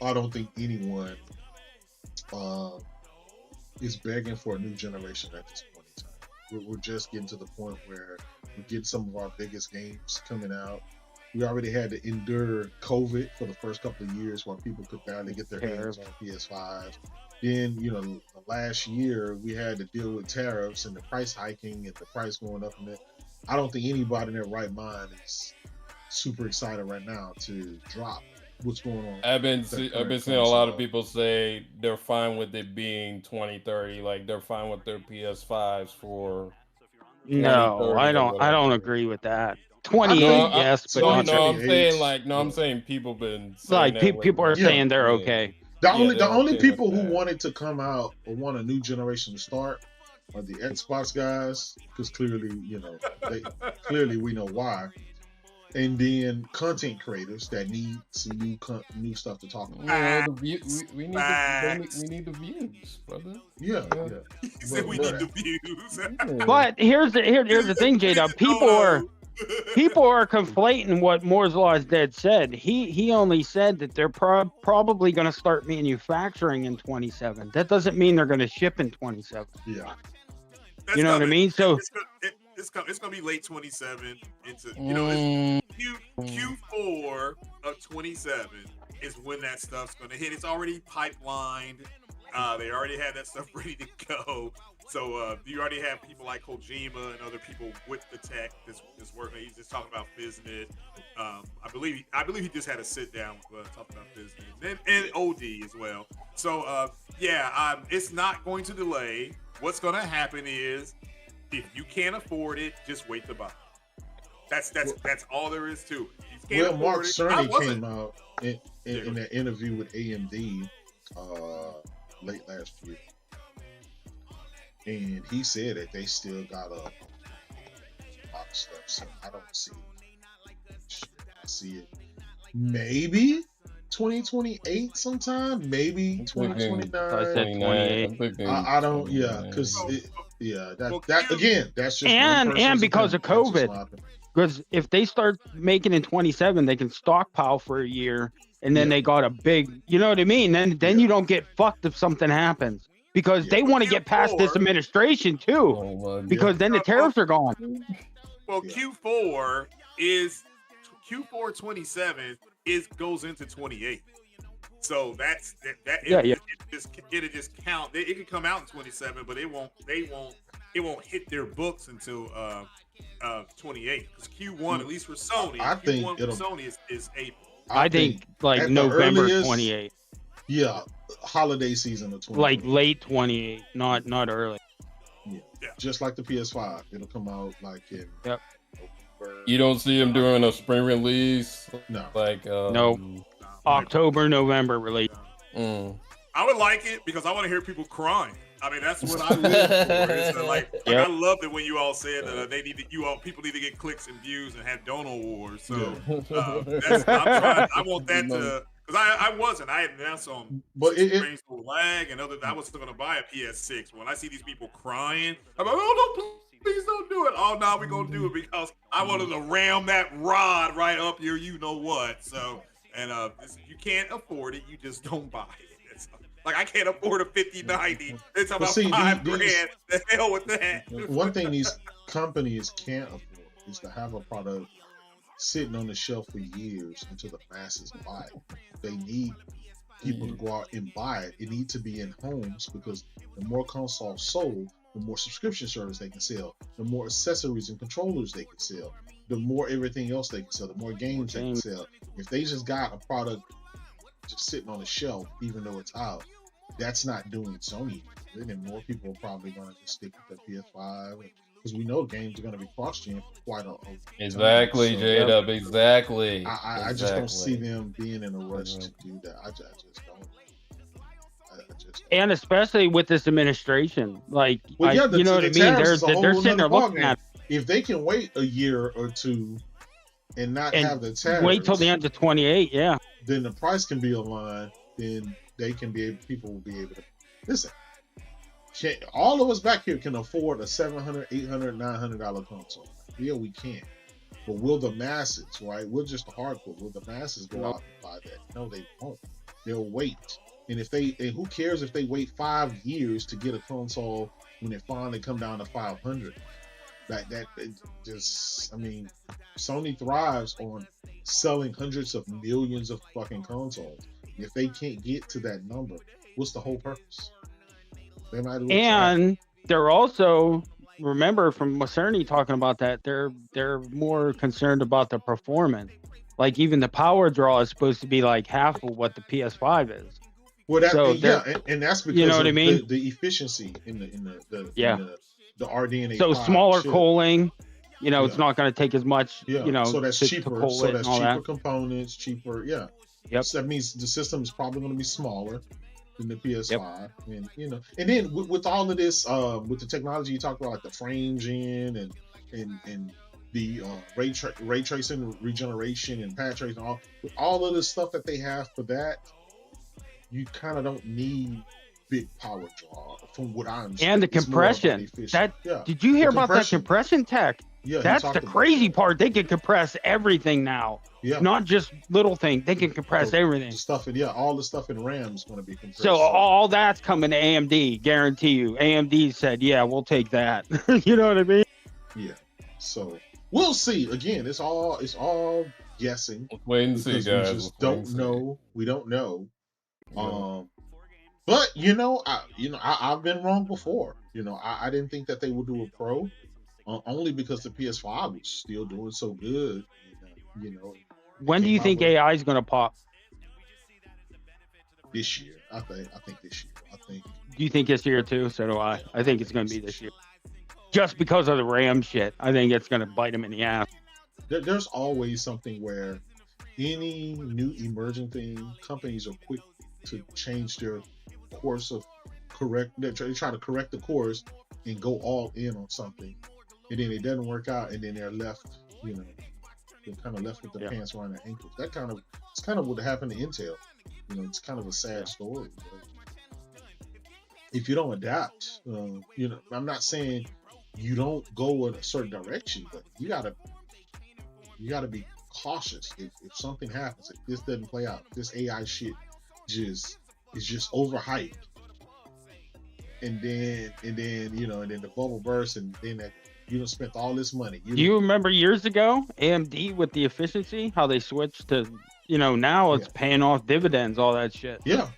I don't think anyone is begging for a new generation at this point in time. We're just getting to the point where we get some of our biggest games coming out, We already had to endure COVID for the first couple of years while people could barely get their hands on PS5s. Then, the last year we had to deal with tariffs and the price hiking and the price going up. And I don't think anybody in their right mind is super excited right now to drop what's going on. I've been seeing a lot of people say they're fine with it being 2030, like they're fine with their PS5s for. No, I don't agree with that. 28, yes, but not I'm saying I'm saying people been saying people are saying they're okay. The only people who wanted to come out or want a new generation to start are the Xbox guys, because clearly, clearly we know why. And then content creators that need some new stuff to talk about. Yeah, we need the views, brother. Yeah. He said we need the views. But here's the thing, J-Dub. People are conflating what Moore's Law is Dead said. He only said that they're probably going to start manufacturing in 27. That doesn't mean they're going to ship in 27. Yeah. You know what I mean? So it's gonna be late 27 into Q4 of 27 is when that stuff's gonna hit. It's already pipelined. They already had that stuff ready to go. So you already have people like Kojima and other people with the tech that's working. He's just talking about Fizznet. I believe he just had a sit down talking about Fizznet and OD as well. So it's not going to delay. What's going to happen is, if you can't afford it, just wait to buy. That's all there is to it. Well, Mark Cerny came out in that interview with AMD late last year, and he said that they still got a lot of stuff. So I don't see it. I see it maybe 2028 sometime, maybe 2029. I said 28. I don't, because that's just and because of COVID. Because if they start making in 27, they can stockpile for a year, and then they got a big, you know what I mean? Then you don't get fucked if something happens, because they want to get past this administration too, because then the tariffs are gone. Well, Q4 27 goes into 28. So that's that. It'll just count. It can come out in 27, but it won't hit their books until 28. Because Q1, at least for Sony, I think Sony is April. I think like November 28. Yeah, holiday season of 28. Like late 28, not early. Yeah, just like the PS5, it'll come out like in. Yep. November. You don't see them doing a spring release. No. Like no. October, November release. I would like it because I want to hear people crying. I mean, that's what I live for. Like I loved it when you all said that people need to get clicks and views and have donor wars. So I want that to, because I had announced on Strange Lag and other. I was still going to buy a PS6. When I see these people crying, I'm like, oh no, please don't do it. Oh no, we're gonna do it because I wanted to ram that rod right up your you know what. So. And if you can't afford it, you just don't buy it. It's like I can't afford a 5090. It's about $5,000. The hell with that. One thing these companies can't afford is to have a product sitting on the shelf for years until the masses buy it. They need people to go out and buy it. It needs to be in homes, because the more consoles sold, the more subscription service they can sell, the more accessories and controllers they can sell, the more everything else they can sell, the more games they can sell. If they just got a product just sitting on the shelf, even though it's out, that's not doing Sony. And more people are probably going to just stick with the PS5, because we know games are going to be cross-gen for quite a exactly, so, J-Dub, exactly. I just don't see them being in a rush to do that. I just don't. And especially with this administration, like, you know what I mean? They're sitting there looking at it. If they can wait a year or two and not have the tariffs, wait till the end of 28, then the price can be aligned. Then they can be able, people will be able to listen. All of us back here can afford a $700, $800, $900 console. Yeah, we can. But will the masses, right? We're just the hardcore. Will the masses go out and buy that? No, they won't. They'll wait. And who cares if they wait 5 years to get a console when it finally come down to 500? that it just, I mean, Sony thrives on selling hundreds of millions of fucking consoles. If they can't get to that number, what's the whole purpose? They might as well try. And they're also, remember from Cerny talking about that, they're more concerned about the performance. Like even the power draw is supposed to be like half of what the PS5 is. Well, that, So yeah, and that's because you know of what I mean? the efficiency in the Yeah. the RDNA. So smaller chip. cooling, you know, Yeah. it's not going to take as much, Yeah, you know, so that's to cheaper. cool So it that's and all cheaper that. components, cheaper. Yeah. Yep. So that means the system is probably going to be smaller than the PS5, and you know, and then with all of this, with the technology you talked about, like the frame gen and the ray tracing, regeneration, and pad tracing, all of the stuff that they have for that, you kind of don't need big power draw, from what I understand. And the It's more about compression. efficient. That did you hear about that compression tech? Yeah, he That's talked the about crazy that. part. They can compress everything now. Yeah. Not just little things. They can compress everything. The stuff in, all the stuff in RAM is going to be compressed. So all that's coming to AMD, guarantee you. AMD said, "Yeah, we'll take that." You know what I mean? Yeah. So we'll see. Again, it's all guessing. Wait and see, because guys. we just don't know. We don't know. But I've been wrong before. I didn't think that they would do a Pro, only because the PS5 was still doing so good. When do you think AI is going to pop? This year, I think this year. Do you think this year too? So do I. I think it's going to be this year. Just because of the RAM shit, I think it's going to bite them in the ass. There's always something where any new emerging thing, companies are quick to change their course of they try to correct the course and go all in on something, and then it doesn't work out, and then they're left, they're kind of left with their pants around their ankles. It's kind of what happened to Intel. It's kind of a sad story. But if you don't adapt, I'm not saying you don't go in a certain direction, but you gotta be cautious. If something happens, if this doesn't play out, if this AI shit is just overhyped, and then the bubble bursts, and then that you done spent all this money. Do you remember years ago, AMD with the efficiency, how they switched to, now it's paying off dividends, all that shit. Yeah.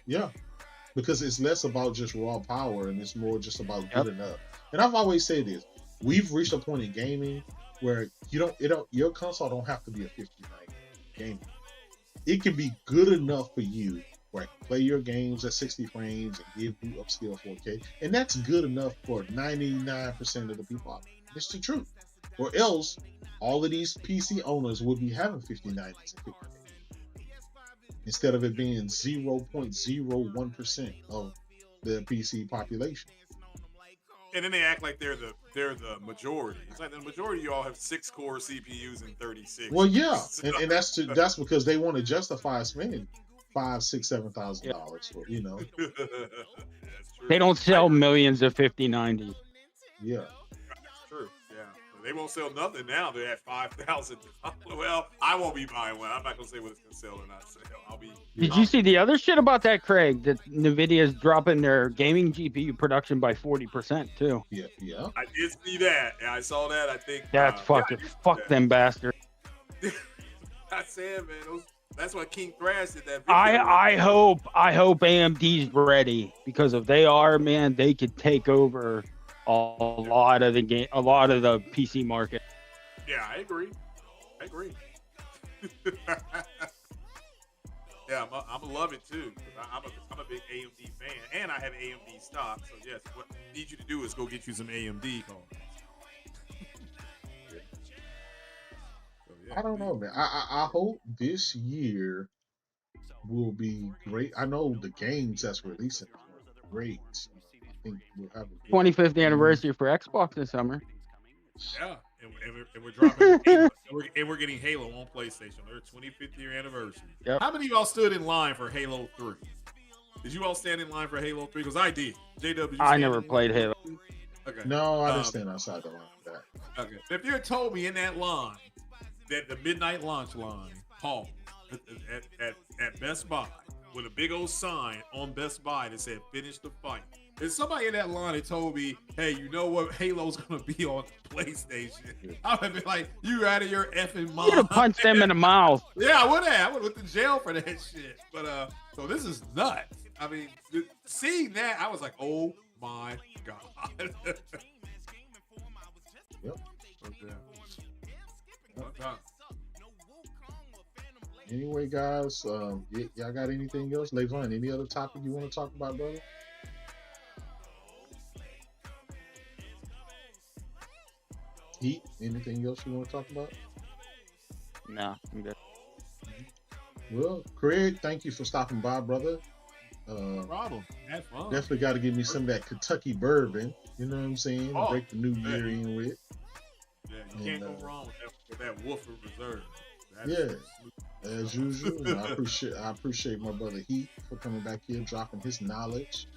Because it's less about just raw power, and it's more just about good enough. And I've always said this: we've reached a point in gaming where your console don't have to be a 5090 gaming. It can be good enough for you where I can play your games at 60 frames and give you upscale 4K, and that's good enough for 99% of the people out there. It's the truth. Or else, all of these PC owners would be having 5090s and 50K instead of it being 0.01% of the PC population. And then they act like they're the majority. It's like the majority of y'all have 6-core CPUs and 36. Well, yeah, and that's because they want to justify spending $5,000, $6,000, $7,000 for They don't sell millions of 5090s. Yeah. That's true. Yeah. They won't sell nothing now. They're at $5,000. Well, I won't be buying one. I'm not gonna say what it's gonna sell or not sell. Did you see the other shit about that, Craig? That NVIDIA's dropping their gaming GPU production by 40% too. Yeah. I did see that. I saw that. I think that's fucking fuck them bastards. I said, man, that's why King Thrash did that video. I hope AMD's ready, because if they are, man, they could take over a lot of the PC market. Yeah, I agree. Yeah, I'm gonna love it too. I'm a big AMD fan, and I have AMD stock. So yes, what I need you to do is go get you some AMD cards. I don't know, man. I hope this year will be great. I know the games that's releasing are great. I think we'll have a 25th anniversary for Xbox this summer. Yeah, and we're dropping Halo, and we're getting Halo on PlayStation. Their 25th year anniversary. Yep. How many of y'all stood in line for Halo 3? Did you all stand in line for Halo 3? Because I did. JW, I never played Halo. Okay. No, I didn't stand outside the line for that. Okay. If you had told me in that line, that the midnight launch line, Paul, at Best Buy, with a big old sign on Best Buy that said "Finish the fight," If somebody in that line had told me, hey, you know what, Halo's gonna be on PlayStation, I would have been like, you out of your effing mind. You'd have punched them in the mouth. Yeah, I would have. I would have went to jail for that shit. But so this is nuts. I mean, seeing that, I was like, oh my god. Yep. Okay. Anyway, guys, y'all got anything else? Levon, any other topic you want to talk about, brother? Heat, anything else you want to talk about? No, I'm good. Well, Craig, thank you for stopping by, brother. No problem. Have fun. Definitely got to give me some of that Kentucky bourbon. You know what I'm saying? Oh, break the new year yeah. in with. Yeah, you can't go wrong with that Woodford Reserve. As usual. And I appreciate my brother Heat for coming back here, dropping his knowledge.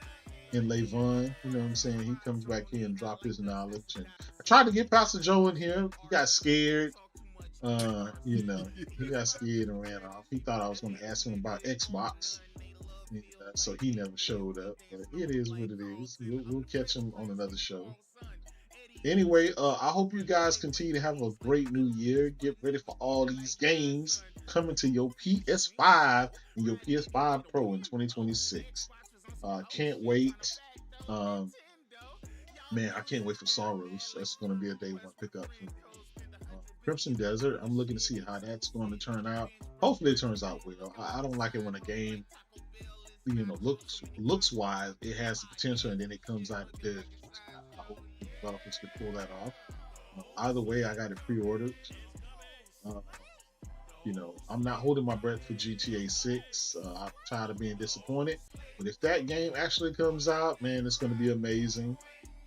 And Levon, you know what I'm saying? He comes back here and drop his knowledge. And I tried to get Pastor Joe in here. He got scared. He got scared and ran off. He thought I was going to ask him about Xbox. So he never showed up. But it is what it is. We'll catch him on another show. Anyway, I hope you guys continue to have a great new year. Get ready for all these games coming to your PS5 and your PS5 Pro in 2026. Can't wait. Man, I can't wait for Sorrows. That's going to be a day one pickup for me. Crimson Desert, I'm looking to see how that's going to turn out. Hopefully it turns out well. I don't like it when a game, looks wise, it has the potential and then it comes out of dead. I hope the developers can pull that off. Either way, I got it pre-ordered. I'm not holding my breath for GTA 6. I'm tired of being disappointed. But if that game actually comes out, man, it's going to be amazing.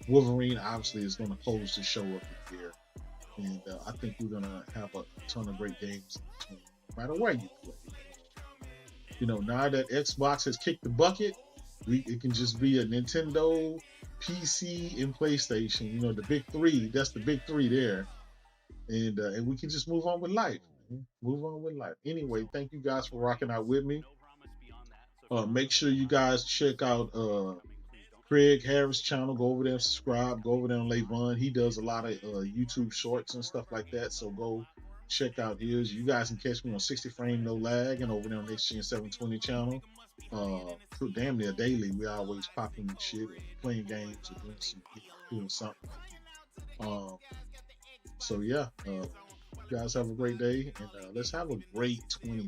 Wolverine obviously is going to close the show up here. And I think we're going to have a ton of great games no matter where you play. Now that Xbox has kicked the bucket, it can just be a Nintendo, PC, and PlayStation. The big three. That's the big three there. And we can just move on with life. Anyway, thank you guys for rocking out with me. Make sure you guys check out Craig Harris' channel. Go over there and subscribe. Go over there on Levon. He does a lot of YouTube shorts and stuff like that. So go check out his. You guys can catch me on 60 Frame No Lag and over there on HGN 720 channel. Damn near daily. We always popping shit and playing games or doing something. So yeah, you guys have a great day and let's have a great 2020.